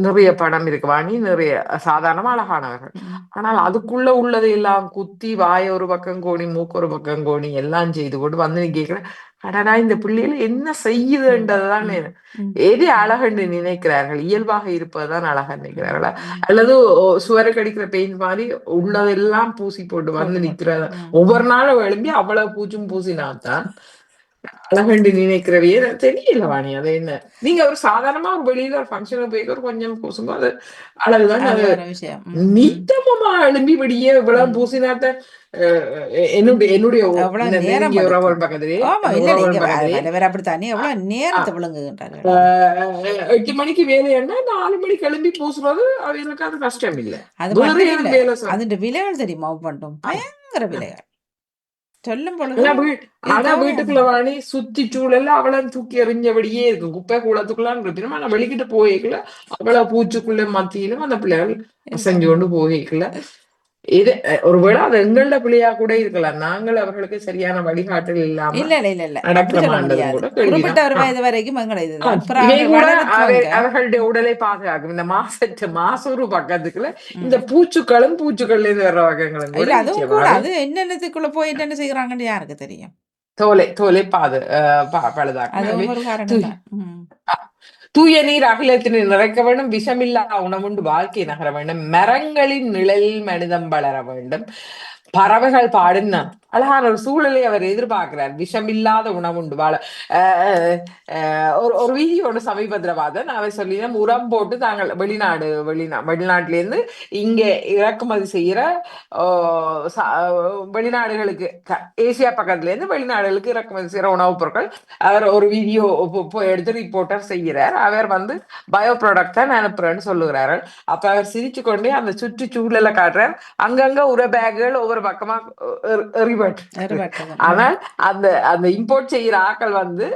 நிறைய பணம் இருக்கு வாணி, நிறைய சாதாரணமா அழகானவர்கள். ஆனால் அதுக்குள்ள உள்ளதை எல்லாம் குத்தி வாய ஒரு பக்கம் கோணி மூக்கு ஒரு பக்கம் கோணி எல்லாம் செய்து கொண்டு வந்து நீ கேட்கிறேன், அடடா இந்த பிள்ளைகளை என்ன செய்யுதுன்றதுதான். எது அழகென்று நினைக்கிறார்கள், இயல்பாக இருப்பதுதான் அழகா நினைக்கிறார்களா, அல்லது சுவரை கடிக்கிற பெயிண்ட் மாதிரி உள்ளதெல்லாம் பூசி போட்டு வந்து நிக்கிறதா? ஒவ்வொரு நாளும் எழும்பி அவ்வளவு பூச்சும் பூசினாத்தான் அழகண்டு நினைக்கிறவையே தெரியல வாணி. அது என்ன, நீங்க ஒரு சாதாரணமா ஒரு வெளியில ஒரு ஃபங்க்ஷனுக்கு போய் ஒரு கொஞ்சம் பூசும்போது அது அழகுதான். அது நித்தமா எழும்பி வெளியே இவ்வளவு பூசினாத்த என்னுடைய உறவுகள் பக்கத்திலே 8 மணிக்கு வேலைன்னா 4 மணிக்கு எழும்பி பூசுறது அவங்களுக்கு அது கஷ்டம் இல்லை. அது விலைகள் தெரியுமா பண்ணும், பயங்கர விலைகள் சொல்லும் பொழுது. ஆனா வீட்டுக்குள்ள வாணி சுத்தி சூழல்ல அவளை தூக்கி எறிஞ்சபடியே இருக்கு, குப்பை கூடத்துக்குள்ளான் இருப்பினும் ஆனா வெளிக்கிட்டு போய்க்கல அவ்வளவு பூச்சுக்குள்ள மத்தியிலும் அந்த பிள்ளைகள் செஞ்சு கொண்டு போய்க்கல. இது ஒருவேளை அது எங்களோட பிள்ளையா கூட இருக்கலாம், நாங்கள் அவர்களுக்கு சரியான வழிகாட்டல் இல்லாம அவர்களுடைய உடலை பாதுகாக்கும் இந்த மாசொரு பக்கத்துக்குள்ள இந்த பூச்சுக்களும் பூச்சுக்கள்ல இருந்து வர்ற வகைகளும் என்னென்னத்துக்குள்ள போய் என்ன செய்யறாங்கன்னு யாருக்கு தெரியும். தோலை பழுதாக்க தூய நீர் அகிலத்தினை நிறைக்க வேண்டும், விஷமில்லா உணவுண்டு வாழ்க்கை நகர வேண்டும், மரங்களின் நிழலில் மனிதம் வளர வேண்டும், பறவைகள் பாடுன்னா அழகான ஒரு சூழலை அவர் எதிர்பார்க்கிறார், விஷமில்லாத உணவுண்டு வாழ. ஒரு வீடியோட சமீபத்துல பார்த்தேன், அவர் சொல்லினேன் உரம் போட்டு தாங்கள் வெளிநாட்டுல இருந்து இங்கே இறக்குமதி செய்யற வெளிநாடுகளுக்கு ஏசியா பக்கத்துல இருந்து வெளிநாடுகளுக்கு இறக்குமதி செய்யற உணவுப் பொருட்கள் அவர் ஒரு வீடியோ எடுத்து ரிப்போர்ட்டர் செய்கிறார். அவர் வந்து பயோ ப்ராடக்ட் தான் அனுப்புறேன்னு சொல்லுகிறார்கள். அப்ப அவர் சிரிச்சு கொண்டே அந்த சுற்றுச்சூழலை காட்டுறார். அங்கங்க உர பேக்குகள் ஒவ்வொரு பக்கமா ஆனால் அந்த இம்போர்ட் செய்யற ஆக்கள் வந்து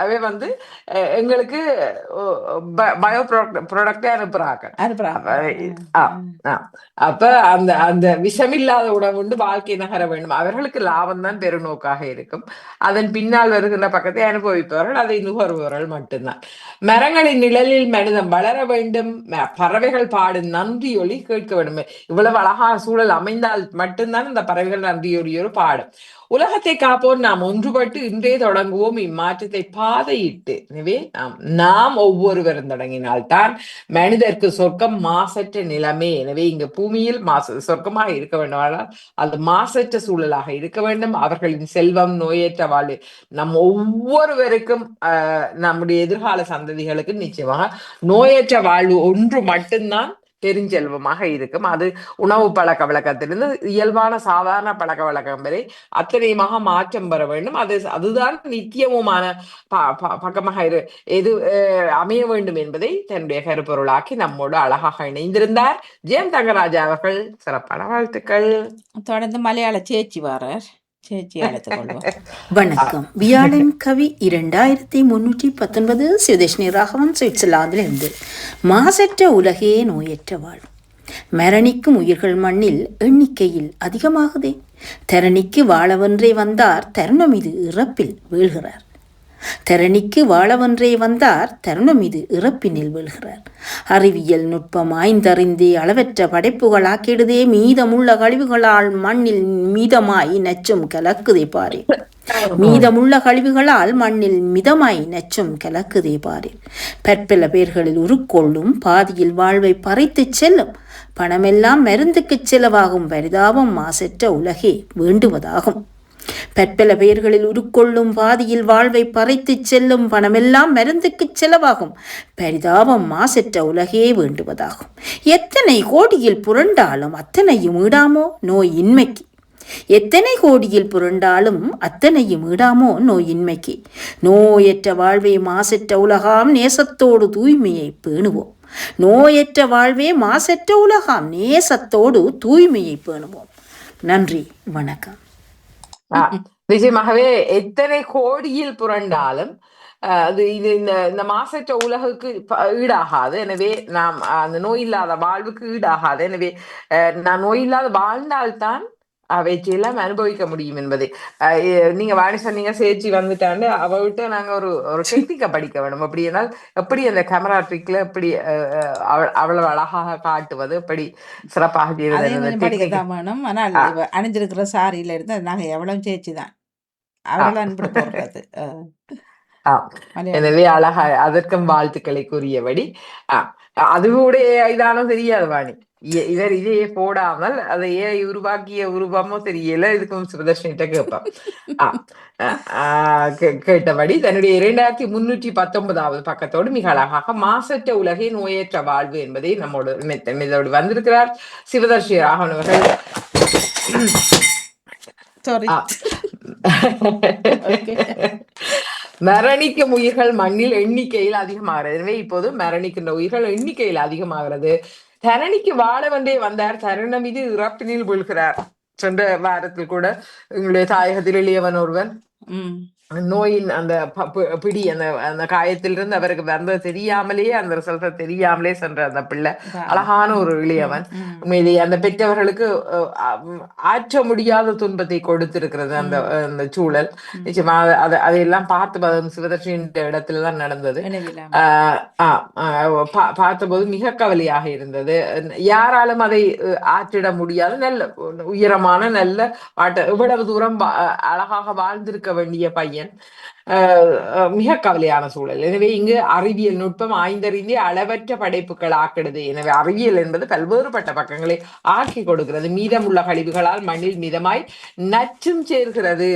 அவை வந்து எங்களுக்கு பயோ ப்ராடக்டே அனுப்புறாங்க. அப்ப அந்த விஷமில்லாத உணவு உண்டு வாழ்க்கை நகர வேண்டும், அவர்களுக்கு லாபம் தான் பெருநோக்காக இருக்கும். அதன் பின்னால் வருகின்ற பக்கத்தை அனுபவிப்பவர்கள் அதை நுகர்பவர்கள் மட்டும்தான். மரங்களின் நிழலில் மனிதம் வளர வேண்டும், பறவைகள் பாடும் நன்றி ஒலி கேட்க வேண்டும். இவ்வளவு அழகான சூழல் அமைந்தால் மட்டும்தான் இந்த பறவைகள் நன்றியோடு பாடும். உலகத்தை காப்போம் நாம் ஒன்றுபட்டு இன்றே தொடங்குவோம் இம்மாற்றத்தை பாதையிட்டு. எனவே நாம் ஒவ்வொருவரும் தொடங்கினால்தான் மனிதருக்கு சொர்க்கம் மாசற்ற நிலைமை. எனவே இங்க பூமியில் சொர்க்கமாக இருக்க வேண்டும், அது மாசற்ற சூழலாக இருக்க வேண்டும். அவர்களின் செல்வம், நோயற்ற வாழ்வு நம் ஒவ்வொருவருக்கும் நம்முடைய எதிர்கால சந்ததிகளுக்கு நிச்சயமாக நோயற்ற வாழ்வு ஒன்று மட்டும்தான் பெருஞ்செல்வமாக இருக்கும். அது உணவு பழக்க வழக்கத்திலிருந்து இயல்பான சாதாரண பழக்க வழக்கம் வரை அத்தனையுமாக மாற்றம் பெற வேண்டும். அதுதான் நித்தியமுமான பக்கமாக எது அமைய வேண்டும் என்பதை தன்னுடைய கருப்பொருளாக்கி நம்மோடு அழகாக இணைந்திருந்தார் ஜெயம் தங்கராஜா அவர்கள். சிறப்பான வாழ்த்துக்கள். தொடர்ந்து மலையாள சேச்சி வாரர். வணக்கம். வியாழன் கவி 2319 சிவதேஷ்ணி ராகவன் சுவிட்சர்லாந்திலிருந்து. மாசற்ற உலகே நோயற்ற வாழ். மரணிக்கும் உயிர்கள் மண்ணில் எண்ணிக்கையில் அதிகமாகுதே. தரணிக்கு வாழவன்றே வந்தார் தருணம் இது இறப்பில் வீழ்கிறார். தரணிக்கு வாழவன்றே வந்தார் தருணம் இது இறப்பினில் வீழ்கிறார். அறிவியல் நுட்பம் ஆய்ந்தறிந்தே அளவற்ற படைப்புகளாக்கிடுதே. மீதமுள்ள கழிவுகளால் மண்ணில் மீதமாய் நச்சும் கலக்குதே பாரு. மீதமுள்ள கழிவுகளால் மண்ணில் மிதமாய் நச்சும் கலக்குதே பாரு. பற்பல பேர்களில் உருக்கொள்ளும் பாதியில் வாழ்வை பறித்து செல்லும் பணமெல்லாம் மருந்துக்கு செலவாகும். பரிதாபம் மாசற்ற உலகே வேண்டுவதாகும். பற்பல பெயர்களில் உருக்கொள்ளும் பாதியில் வாழ்வை பறைத்து செல்லும் பணமெல்லாம் மருந்துக்கு செலவாகும். பரிதாபம் மாசற்ற உலகே வேண்டுவதாகும். எத்தனை கோடியில் புரண்டாலும் அத்தனையும் ஈடாமோ நோயின்மைக்கு. எத்தனை கோடியில் புரண்டாலும் அத்தனையும் ஈடாமோ நோயின்மைக்கு. நோயற்ற வாழ்வே மாசற்ற உலகாம் நேசத்தோடு தூய்மையை பேணுவோம். நோயற்ற வாழ்வே மாசற்ற உலகாம் நேசத்தோடு தூய்மையை பேணுவோம். நன்றி, வணக்கம். நிச்சயமாகவே எத்தனை கோடியில் புரண்டாலும் அது இது இந்த மாசற்ற உலகுக்கு ஈடாகாது. எனவே நாம் அந்த நோய் இல்லாத வாழ்வுக்கு ஈடாகாது. எனவே நான் நோய் இல்லாத வாழ்ந்தால்தான் அவற்றையெல்லாம் அனுபவிக்க முடியும் என்பது. நீங்க வாணி சொன்னீங்க சேர்ச்சி வந்துட்டாண்டு அவவிட்ட நாங்க ஒரு டெக்னிக்கை படிக்க வேணும். அப்படி என்றால் எப்படி அந்த கேமரா ட்ரிக்ல எப்படி அவ்வளவு அழகாக காட்டுவது, எப்படி சிறப்பாக வேணும். ஆனால் அணிஞ்சிருக்கிற சாரியில இருந்து நாங்க எவ்வளவு சேர்ச்சி தான் அவர்கள் அன்பு போடுறது. எனவே அழகா அதற்கும் வாழ்த்துக்களை கூறியபடி அது கூட இதானும் தெரியாது வாணி. இவர் இதையே போடாமல் அதை உருவாக்கிய உருவமோ தெரியல. இதுக்கும் சுரதர்ஷனிட்ட கேட்பான். கேட்டபடி தன்னுடைய 2319 பக்கத்தோடு மிக அழகாக மாசற்ற உலகே நோயற்ற வாழ்வு என்பதை நம்மோடு வந்திருக்கிறார் சிவதர்ஷி ராகவன் அவர்கள். மரணிக்கும் உயிர்கள் மண்ணில் எண்ணிக்கையில் அதிகமாகிறது. எனவே இப்போது மரணிக்கின்ற உயிர்கள் எண்ணிக்கையில் அதிகமாகிறது. தரணிக்கு வாழவன்றே வந்தார் தருணம் இது இறப்பினில் வீழ்கிறார். சென்ற வாரத்தில் கூட எங்களுடைய தாயகத்தில் எளியவன் ஒருவன் நோயின் அந்த பிடி அந்த காயத்திலிருந்து அவருக்கு வந்தது தெரியாமலேயே அந்த ரிசல்ட் தெரியாமலே சென்ற அந்த பிள்ளை அழகான ஒரு இளையவன். உண்மையிலேயே அந்த பெற்றவர்களுக்கு ஆற்ற முடியாத துன்பத்தை கொடுத்திருக்கிறது அந்த சூழல். நிச்சயமா அதையெல்லாம் பார்த்து சிவதர்ஷியின் இடத்துலதான் நடந்தது. பார்த்தபோது மிக கவலையாக இருந்தது. யாராலும் அதை ஆற்றிட முடியாது. நல்ல உயரமான நல்ல இவ்வளவு தூரம் அழகாக வாழ்ந்திருக்க வேண்டிய பையன் மிக கவலையான சூழல். எனவே இங்கு அறிவியல் நுட்பம் ஆய்ந்தறிந்தே அளவற்ற படைப்புகள் ஆக்கிடுது. எனவே அறிவியல் என்பது பல்வேறுபட்ட பக்கங்களை ஆக்கி கொடுக்கிறது. மீதமுள்ள கழிவுகளால் மண்ணில் மிதமாய் நச்சும் சேர்க்கிறது.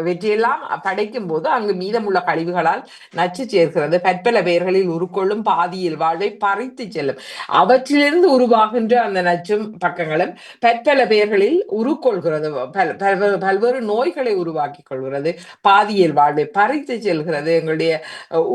வெற்றியெல்லாம் படைக்கும் போது அங்கு மீதமுள்ள கழிவுகளால் நச்சு சேர்க்கிறது. பற்பல பெயர்களில் உருக்கொள்ளும் பாதியில் வாழ்வை பறித்து செல்லும். அவற்றிலிருந்து உருவாகின்ற அந்த நச்சும் பக்கங்களும் பற்பல பெயர்களில் உருக்கொள்கிறது. பல்வேறு நோய்களை உருவாக்கி கொள்கிறது. பாதியில் வாழ்வை பறித்து செல்கிறது. எங்களுடைய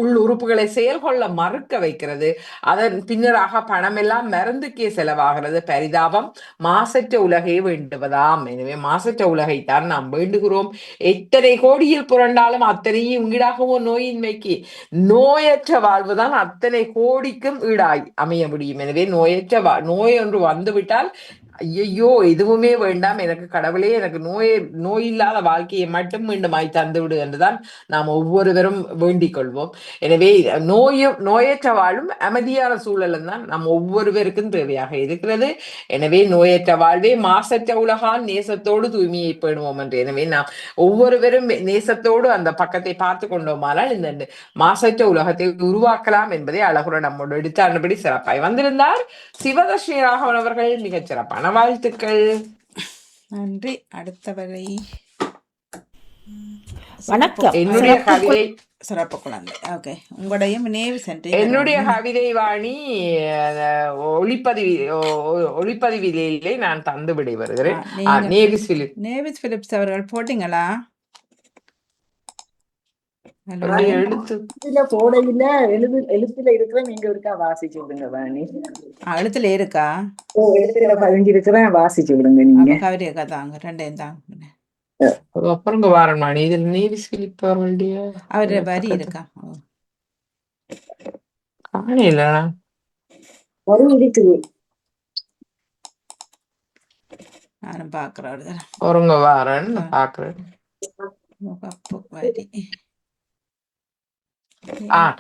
உள் உறுப்புகளை செயல்கொள்ள மறுக்க வைக்கிறது. அதன் பின்னராக பணமெல்லாம் மருந்துக்கே செலவாகிறது. பரிதாபம் மாசற்ற உலகை வேண்டுவதாம். எனவே மாசற்ற உலகைத்தான் நாம் வேண்டுகிறோம். எத்தனை கோடியில் புரண்டாலும் அத்தனையும் ஈடாகவோ நோயின்மைக்கு. நோயற்ற வாழ்வுதான் அத்தனை கோடிக்கும் ஈடாய் அமைய முடியும். எனவே நோய் ஒன்று வந்துவிட்டால் ஐயையோ எதுவுமே வேண்டாம், எனக்கு கடவுளே எனக்கு நோய் இல்லாத வாழ்க்கையை மட்டும் மீண்டுமாய் தந்து விடு என்றுதான் நாம் ஒவ்வொருவரும் வேண்டிக் கொள்வோம். எனவே நோயற்ற வாழும் அமைதியான சூழலும் தான் நம் ஒவ்வொருவருக்கும் தேவையாக இருக்கிறது. எனவே நோயற்ற வாழ்வே மாசற்ற உலகான் நேசத்தோடு தூய்மையை பேணுவோம் என்று. எனவே நாம் ஒவ்வொருவரும் நேசத்தோடு அந்த பக்கத்தை பார்த்து கொண்டோமானால் இந்த மாசற்ற உலகத்தை உருவாக்கலாம் என்பதை அழகுற நம்மோடு எடுத்தாண்டபடி சிறப்பாய் வந்திருந்தார் சிவதர்ஷினி ராகவன் அவர்கள். மிகச் சிறப்பான வாழ்த்துக்கள். நன்றி. அடுத்தவரை வணக்கம். என்னுடைய கவிதை சிறப்பு குழந்தை. ஓகே, உங்களுடைய நினைவு சென்று என்னுடைய கவிதை வாணி ஒளிப்பதிவிலே நான் தந்து விடை வருகிறேன். நேவிஸ் பிலிப்ஸ் அவர்கள் போட்டீங்களா? எழுத்துல போடையில எழுத்துல இருக்கிற நீங்க இருக்கா வாசிச்சு விடுங்க வாணி. எழுத்துல இருக்கா? எழுத்துல பதிஞ்சிருக்கிறேன், வாசிச்சு விடுங்க நீங்க. கவிதையை கதாங்க ரெண்டையும் தாங்க. அப்புறம் வாரன் வாணி இதில் நேவிஸ் பிலிப் அவர்களுடைய அவரு வரி இருக்கா? காணையில வரி இருக்குது. நானும் பாக்குறேன். ஒருங்க வாரன் பாக்குறேன். வரி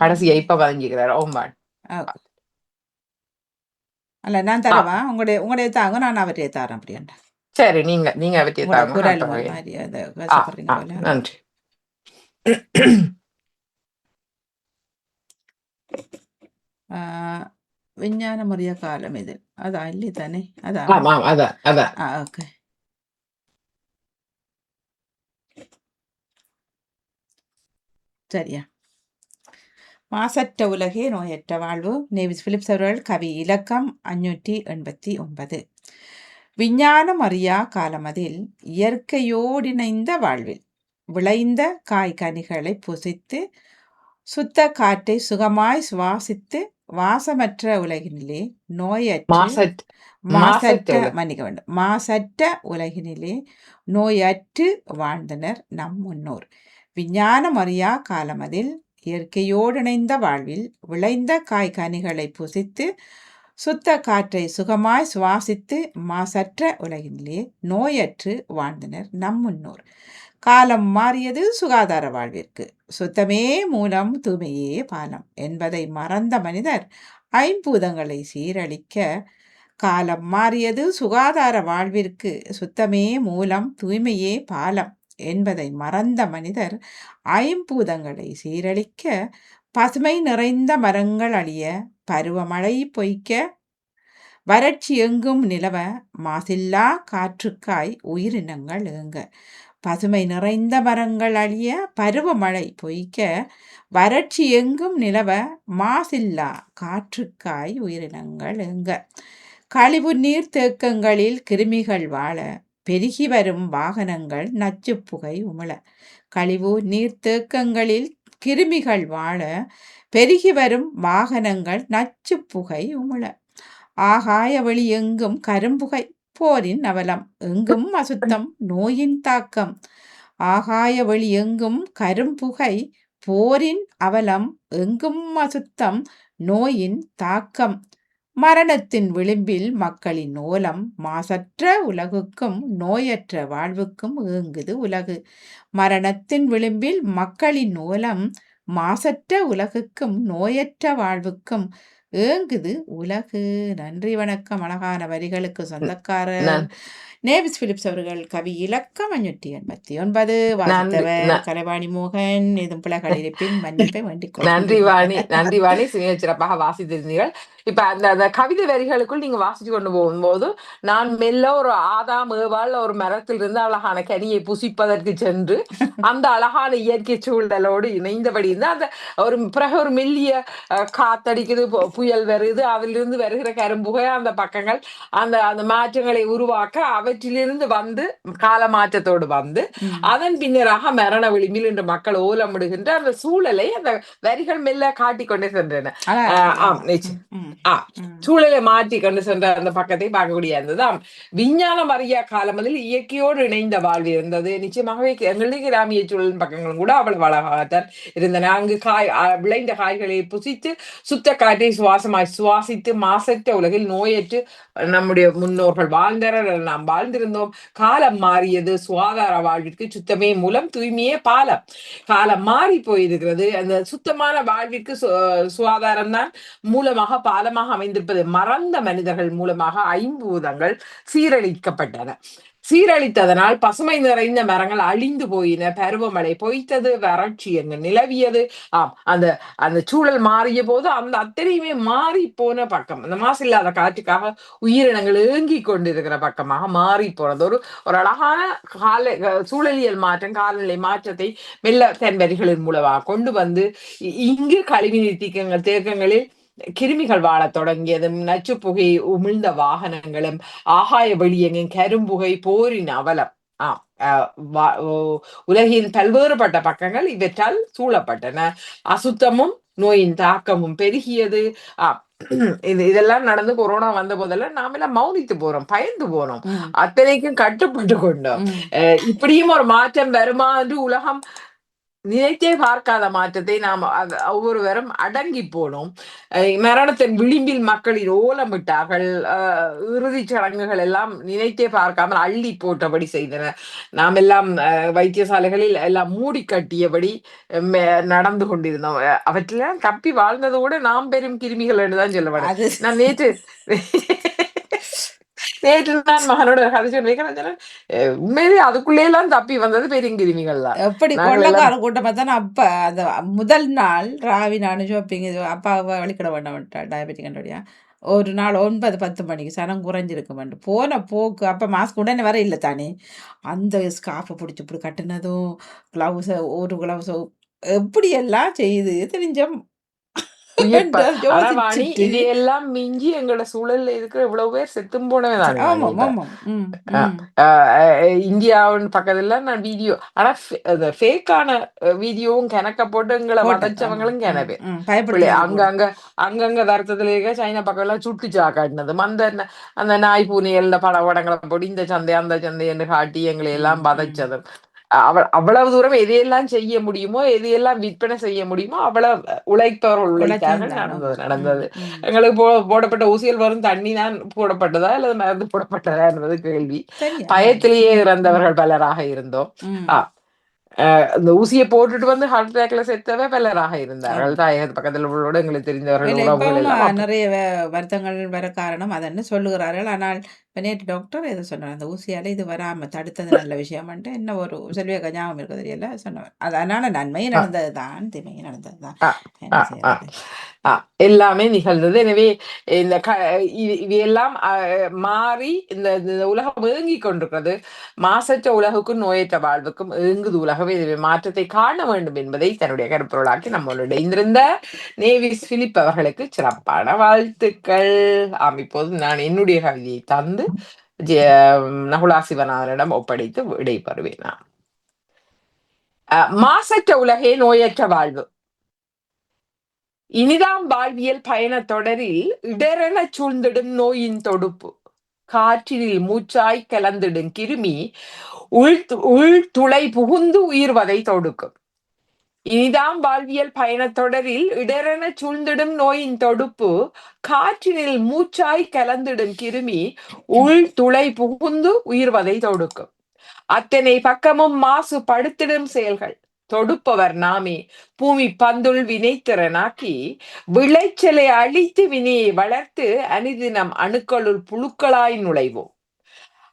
கடைசியா இப்ப பதிஞ்சுக்கிறாரு. ஓம்பான் அல்ல நான் தரவா? உங்களுடைய தாங்க, நான் அவரையே தரேன். அப்படின்டா சரி, நீங்க அவற்றை குரல் தாங்க. மாதிரி அதை கஷ்டப்படுறீங்க போல. நன்றி. விஞ்ஞான முறைய காலம் இது அதான் இல்லை தானே? அதான். ஆமாம், அதான். ஓகே. சரியா? மாசற்ற உலகே நோயற்ற வாழ்வு. நேவிஸ் பிலிப்ஸ் அவர்கள். கவி இலக்கம் 589. விஞ்ஞானம் அறியா காலமதில் இயற்கையோடிணைந்த வாழ்வில் விளைந்த காய்கனிகளை புசித்து சுத்த காற்றை சுகமாய் சுவாசித்து வாசமற்ற உலகினிலே மாசற்ற உலகினிலே நோயற்று வாழ்ந்தனர் நம் முன்னோர். விஞ்ஞானம் அறியா காலமதில் இயற்கையோடிணைந்த வாழ்வில் விளைந்த காய்கனிகளை புசித்து சுத்த காற்றை சுகமாய் சுவாசித்து மாசற்ற உலகினிலே நோயற்று வாழ்ந்தனர் நம் முன்னோர். காலம் மாறியது சுகாதார வாழ்விற்கு, சுத்தமே மூலம் தூய்மையே பாலம் என்பதை மறந்த மனிதர் ஐம்பூதங்களை சீரழிக்க. காலம் மாறியது சுகாதார வாழ்விற்கு, சுத்தமே மூலம் தூய்மையே பாலம் என்பதை மறந்த மனிதர் ஐம்பூதங்களை சீரழிக்க. பசுமை நிறைந்த மரங்கள் அழிய, பருவமழை பொய்க்க, வறட்சி எங்கும் நிலவ, மாசில்லா காற்றுக்காய் உயிரினங்கள் ஏங்க. பசுமை நிறைந்த மரங்கள் அழிய, பருவமழை பொய்க்க, வறட்சி எங்கும் நிலவ, மாசில்லா காற்றுக்காய் உயிரினங்கள் ஏங்க. கழிவு நீர் தேக்கங்களில் கிருமிகள் வாழ, பெருகி வரும் வாகனங்கள் நச்சு புகை உமிழ. கழிவு நீர்த்தேக்கங்களில் கிருமிகள் வாழ, பெருகி வரும் வாகனங்கள் நச்சு புகை உமிழ. ஆகாய வழி எங்கும் கரும்புகை, போரின் அவலம் எங்கும் அசுத்தம் நோயின் தாக்கம். ஆகாய வழி எங்கும் கரும்புகை, போரின் அவலம் எங்கும் அசுத்தம் நோயின் தாக்கம். மரணத்தின் விளிம்பில் மக்களின் ஓலம், மாசற்ற உலகுக்கும் நோயற்ற வாழ்வுக்கும் ஏங்குது உலகு. மரணத்தின் விளிம்பில் மக்களின் ஓலம், மாசற்ற உலகுக்கும் நோயற்ற வாழ்வுக்கும் ஏங்குது உலகு. நன்றி, வணக்கம். அழகான வரிகளுக்கு சொந்தக்காரர் நேவிஸ் பிலிப்ஸ் அவர்கள். கவி இலக்கம் 589. வாசித்தவர் கலைவாணி மோகன். எதுவும் பிள்ளைகள் இருப்பின் மன்னிப்பை வேண்டிக் கொள்கிறேன். நன்றி வாணி, சிறப்பாக வாசித்திருந்தீர்கள். இப்ப அந்த கவிதை வரிகளுக்குள் நீங்க வாசிச்சு கொண்டு போகும்போது நான் மெல்ல ஒரு ஆதாம் ஏவாள் ஒரு மரத்தில் இருந்து அழகான கனியை புசிப்பதற்கு சென்று அந்த அழகான இயற்கை சூழலோடு இணைந்தபடி இருந்து அந்த பிறகு ஒரு மெல்லிய காத்தடிக்குது, புயல் வருது, அதிலிருந்து வருகிற கரும்புகை, அந்த பக்கங்கள் அந்த மாற்றங்களை உருவாக்க, அவற்றிலிருந்து வந்து கால மாற்றத்தோடு வந்து அதன் பின்னராக மரண விளிம்பில் இன்று மக்கள் ஓலமிடுகின்ற அந்த சூழலை அந்த வரிகள் மெல்ல காட்டிக்கொண்டே சென்றன. சூழலை மாற்றி கொண்டு சென்ற அந்த பக்கத்தை பார்க்கக்கூடிய இருந்தது. விஞ்ஞானம் அறியா காலமதில் இயற்கையோடு இணைந்த வாழ்வு இருந்தது. நிச்சயமாகவே எங்களுடைய கிராமிய சூழலின் பக்கங்களும் கூட அவ்வளவு அழகாகத்தான் இருந்தன. அங்கு விளைந்த காய்களை புசித்து சுத்த காற்றை சுவாசமாய் சுவாசித்து மாசற்ற உலகில் நோயற்று நம்முடைய முன்னோர்கள் வாழ்ந்தனர், நாம் வாழ்ந்திருந்தோம். காலம் மாறியது, சுகாதார வாழ்விற்கு சுத்தமே மூலம், தூய்மையே பாலம். காலம் மாறி போயிருக்கிறது. அந்த சுத்தமான வாழ்விற்கு சுகாதாரம் தான் மூலமாக பாலமாக அமைந்திருப்பது. மறந்த மனிதர்கள் மூலமாக ஐம்பூதங்கள் சீரழிக்கப்பட்டன. சீரழித்ததனால் பசுமை நிறைந்த மரங்கள் அழிந்து போயின, பருவமழை பொய்த்தது, வறட்சி எங்கு நிலவியது. அந்த அந்த சூழல் மாறிய போது அந்த அத்தனையுமே மாறி போன பக்கம், அந்த மாசு இல்லாத காற்றுக்காக உயிரினங்கள் ஏங்கி கொண்டிருக்கிற பக்கமாக மாறி போனது. ஒரு அழகான சூழலியல் மாற்றம், காலநிலை மாற்றத்தை மெல்ல தன் வரிகளின் மூலமாக கொண்டு வந்து இங்கு கழிவுநீர் தேக்கங்களில் கிருமிகள் வாழத் தொடங்கியதும், நச்சு புகை உமிழ்ந்த வாகனங்களும், ஆகாய வெளியெங்கும் கரும்புகை, போரின் அவலம், உலகின் பல்வேறுபட்ட பக்கங்கள் இவற்றால் சூழப்பட்டன. அசுத்தமும் நோயின் தாக்கமும் பெருகியது. இதெல்லாம் நடந்து கொரோனா வந்த போதெல்லாம் நாம எல்லாம் மௌனித்து போறோம், பயந்து போனோம், அத்தனைக்கும் கட்டுப்பட்டு கொண்டோம். இப்படியும் ஒரு மாற்றம் வருமா என்று உலகம் நினைத்தே பார்க்காத மாற்றத்தை நாம் ஒவ்வொருவரும் அடங்கி போனோம். மரணத்தின் விளிம்பில் மக்களின் ஓலமிட்டார்கள். இறுதிச் சடங்குகள் எல்லாம் நினைத்தே பார்க்காமல் அள்ளி போட்டபடி செய்தனர். நாம் எல்லாம் வைத்தியசாலைகளில் எல்லாம் மூடி கட்டியபடி நடந்து கொண்டிருந்தோம். அவற்றெல்லாம் தப்பி வாழ்ந்ததோடு நாம் பெரும் கிருமிகள் என்றுதான் சொல்லப்படும். நான் நேற்று நான் மகனோட கதை சொன்னேன், உண்மையிலே அதுக்குள்ளே எல்லாம் தப்பி வந்தது பெருங்கிருமிகள் தான். எப்படி கொள்ளக்கார கூட்டம் பார்த்தா அப்ப அந்த முதல் நாள் ராவி நானும் ஷாப்பிங் அப்பாவை வழிக்கிட வேண்டாம் டயபெட்டிக் கண்டோடியா, ஒரு நாள் 9-10 மணிக்கு சனம் குறைஞ்சிருக்க வேண்டும் போன போக்கு. அப்போ மாஸ்க் உடனே வர இல்லை தானே, அந்த ஸ்கார்ஃபை பிடிச்சி இப்படி கட்டினதும், க்ளவுஸை ஒரு க்ளவுஸை எப்படியெல்லாம் செய்து தெரிஞ்சோம். இதையெல்லாம் மிஞ்சி எங்களோட சூழல்ல இருக்கிற இவ்வளவு பேர் செத்தும் போனவே இந்தியாவின் பக்கத்துல நான் வீடியோ, ஆனா ஃபேக்கான வீடியோவும் கணக்க போட்டு எங்களை வதச்சவங்களும் கிணவே அங்கங்க தர்த்தத்துல இருக்க சைனா பக்கம் எல்லாம் சுட்டு சாக்காட்டினது, அந்த நாய் பூனைகள படங்களை போட்டு இந்த சந்தை அந்த சந்தை என்று காட்டி எங்களை எல்லாம் வதச்சதும். அவ்வளவு தூரம் எதையெல்லாம் செய்ய முடியுமோ, எதையெல்லாம் விற்பனை செய்ய முடியுமோ அவ்வளவு உழைப்பவர்கள் உழைத்தார்கள். நடந்தது. எங்களுக்கு போடப்பட்ட ஊசிகள் வரும் தண்ணி தான் போடப்பட்டதா அல்லது மருந்து போடப்பட்டதா என்பது கேள்வி. பயத்திலேயே இறந்தவர்கள் பலராக இருந்தோம். இந்த ஊசியை போட்டுட்டு வந்து ஹார்ட் அட்டாக்ல செத்தவே பலராக இருந்தார்கள். தாயகத்து பக்கத்தில் உள்ளோட எங்களுக்கு தெரிந்தவர்கள் நிறைய வருத்தங்கள் வர காரணம் அதன்னு சொல்லுகிறார்கள். ஆனால் நேற்று டாக்டர் எது சொன்னார், அந்த ஊசியால இது வராம தடுத்தது நல்ல விஷயம்ட்டு என்ன ஒரு செல்விய ஞாபகம் இருக்க தெரியல சொன்னார். அதனால நன்மையும் நடந்ததுதான், தீமையும் நடந்ததுதான், எல்லாமே நிகழ்ந்தது. எனவே இந்த இவையெல்லாம் மாறி இந்த உலகம் ஏங்கி கொண்டிருக்கிறது. மாசற்ற உலகுக்கும் நோயற்ற வாழ்வுக்கும் ஏங்குது உலகமே. மாற்றத்தை காண வேண்டும் என்பதை தன்னுடைய கருப்பொருளாக்கி நம்மளோட இருந்திருந்த நேவிஸ் பிலிப் அவர்களுக்கு சிறப்பான வாழ்த்துக்கள். இப்போது நான் என்னுடைய கவிதையை தந்து நகுலா சிவநாதனிடம் ஒப்படைத்து விடைபெறுவேன். மாசற்ற உலகே நோயற்ற வாழ்வு. இனிதாம் வாழ்வியல் பயண தொடரில் இடரென சூழ்ந்திடும் நோயின் தொடுப்பு, காற்றினில் மூச்சாய் கலந்திடும் கிருமி உள் துளை புகுந்து உயிர்வதை தொடுக்கும். இனிதாம் வாழ்வியல் பயண தொடரில் இடரென சூழ்ந்திடும் நோயின் தொடுப்பு, காற்றினில் மூச்சாய் கலந்திடும் கிருமி உள் துளை புகுந்து உயிர்வதை தொடுக்கும். அத்தனை பக்கமும் மாசு படுத்திடும் செயல்கள், தொடுப்பவர் நாமே. பூமி பந்துள் வினைத்திறனாக்கி விளைச்சலை அழித்து வினையை வளர்த்து அனிதினம் அணுக்களுள் புழுக்களாய் நுழைவோம்.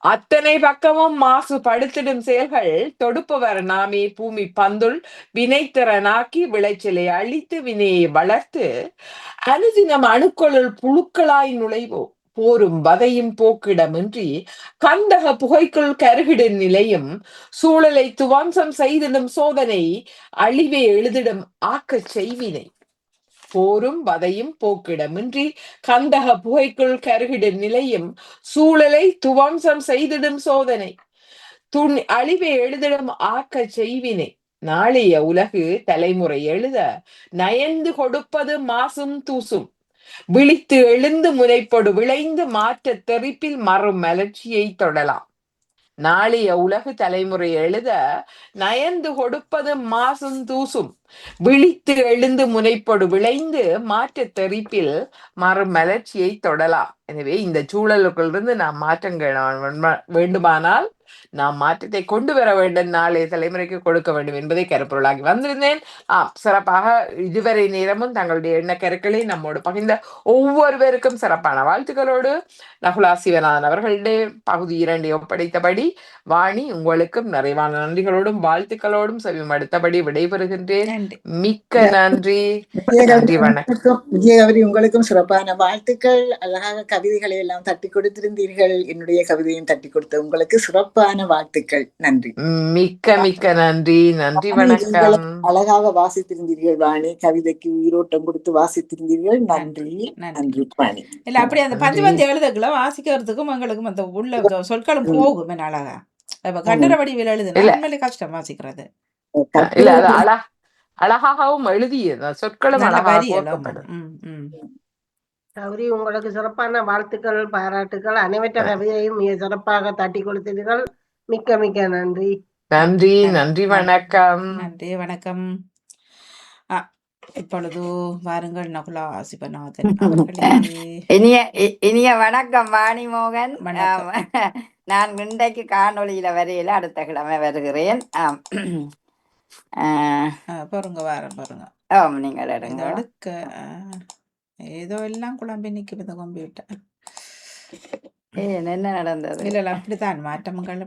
அத்தனை பக்கமும் மாசு படுத்திடும் செயல்கள், தொடுப்பவர் நாமே. பூமி பந்துள் வினைத்திறனாக்கி விளைச்சலை அழித்து வினையை வளர்த்து அனுதினம் அணுக்களுள் புழுக்களாய் நுழைவோம். போரும் வதையும் போக்கிடமின்றி கந்தக புகைக்குள் கருகிடும் நிலையும், சூழலை துவம்சம் செய்திடும் சோதனை, அழிவை எழுதிடும் ஆக்கச் செய்வினை. போரும் வதையும் போக்கிடமின்றி கந்தக புகைக்குள் கருகிடும் நிலையும், சூழலை துவம்சம் செய்திடும் சோதனை, அழிவை எழுதிடும் ஆக்க செய்வினை. நாளைய உலகு தலைமுறை எழுத நயந்து கொடுப்பது மாசும் தூசும், விழித்து எழுந்து முனைப்பொடு விளைந்து மாற்ற தெரிப்பில் மறும் மலர்ச்சியை தொடலாம். நாளைய உலகு தலைமுறை எழுத நயந்து கொடுப்பது மாசும் தூசும் விழித்து எழுந்து முனைப்பொடு விளைந்து மாற்ற தெரிப்பில் மறுமலர்ச்சியை தொடலாம். எனவே இந்த சூழலுக்குள்ளிருந்து நாம் மாற்றங்கள் வேண்டுமானால் நாம் மாற்றத்தை கொண்டு வர வேண்டும், நாளைய தலைமுறைக்கு கொடுக்க வேண்டும் என்பதை கருப்பொருளாகி வந்திருந்தேன். சிறப்பாக இதுவரை நேரமும் தங்களுடைய எண்ண கருக்களை நம்மோடு பகிர்ந்த ஒவ்வொருவருக்கும் சிறப்பான வாழ்த்துக்களோடு நகுலா சிவநாதன் அவர்களுடைய பகுதி 2 ஒப்படைத்தபடி வாணி உங்களுக்கும் நிறைவான நன்றிகளோடும் வாழ்த்துக்களோடும் செவியும் அடுத்தபடி விடைபெறுகின்றேன். மிக்க நன்றி. நன்றி, வணக்கம். விஜயகவரி, உங்களுக்கும் சிறப்பான வாழ்த்துக்கள். அழகாக கவிதைகளை எல்லாம் தட்டி கொடுத்திருந்தீர்கள். என்னுடைய கவிதையும் தட்டி கொடுத்த உங்களுக்கு சிறப்பான வாழ்த்துக்கள். நன்றி. மிக்க மிக்க நன்றி. நன்றி, வணக்கம். அழகாக வாசித்திருந்தீர்கள் வாணி. கவிதைக்கு உயிரோட்டம் கொடுத்து வாசித்திருந்தீர்கள். நன்றி. நன்றி வாணி. இல்ல அப்படி அந்த பஞ்சபந்தி எழுதுகளை வாசிக்கிறதுக்கும் எங்களுக்கும் அந்த உள்ள சொற்களும் போகும் அழகா. இப்ப கண்டன வடிவில் எழுதுனா கஷ்டம் வாசிக்கிறது. இல்ல அது அழகாகவும் எழுதிய சொற்களும் கௌரி, உங்களுக்கு சிறப்பான வாழ்த்துக்கள், பாராட்டுக்கள். அனைவற்ற கவிதையும் மிக சிறப்பாக தட்டி கொடுத்தீர்கள். மிக்க மிக்க நன்றி. நன்றி. நன்றி, வணக்கம். நன்றி, வணக்கம். இப்பொழுது வாருங்கள் நகுலா சிவநாதன் அவர்களே. இனிய வணக்கம் வாணி மோகன். நான் இன்றைக்கு காணொளியில வரையில அடுத்த கிழமை வருகிறேன். பாருங்க பாருங்க. நீங்கள் அடுக்க ஏதோ எல்லாம் குழம்பி நிற்கும் இந்த கம்ப்யூட்டர். என்ன நடந்தது? இல்ல அப்படித்தான் மாற்றங்கள்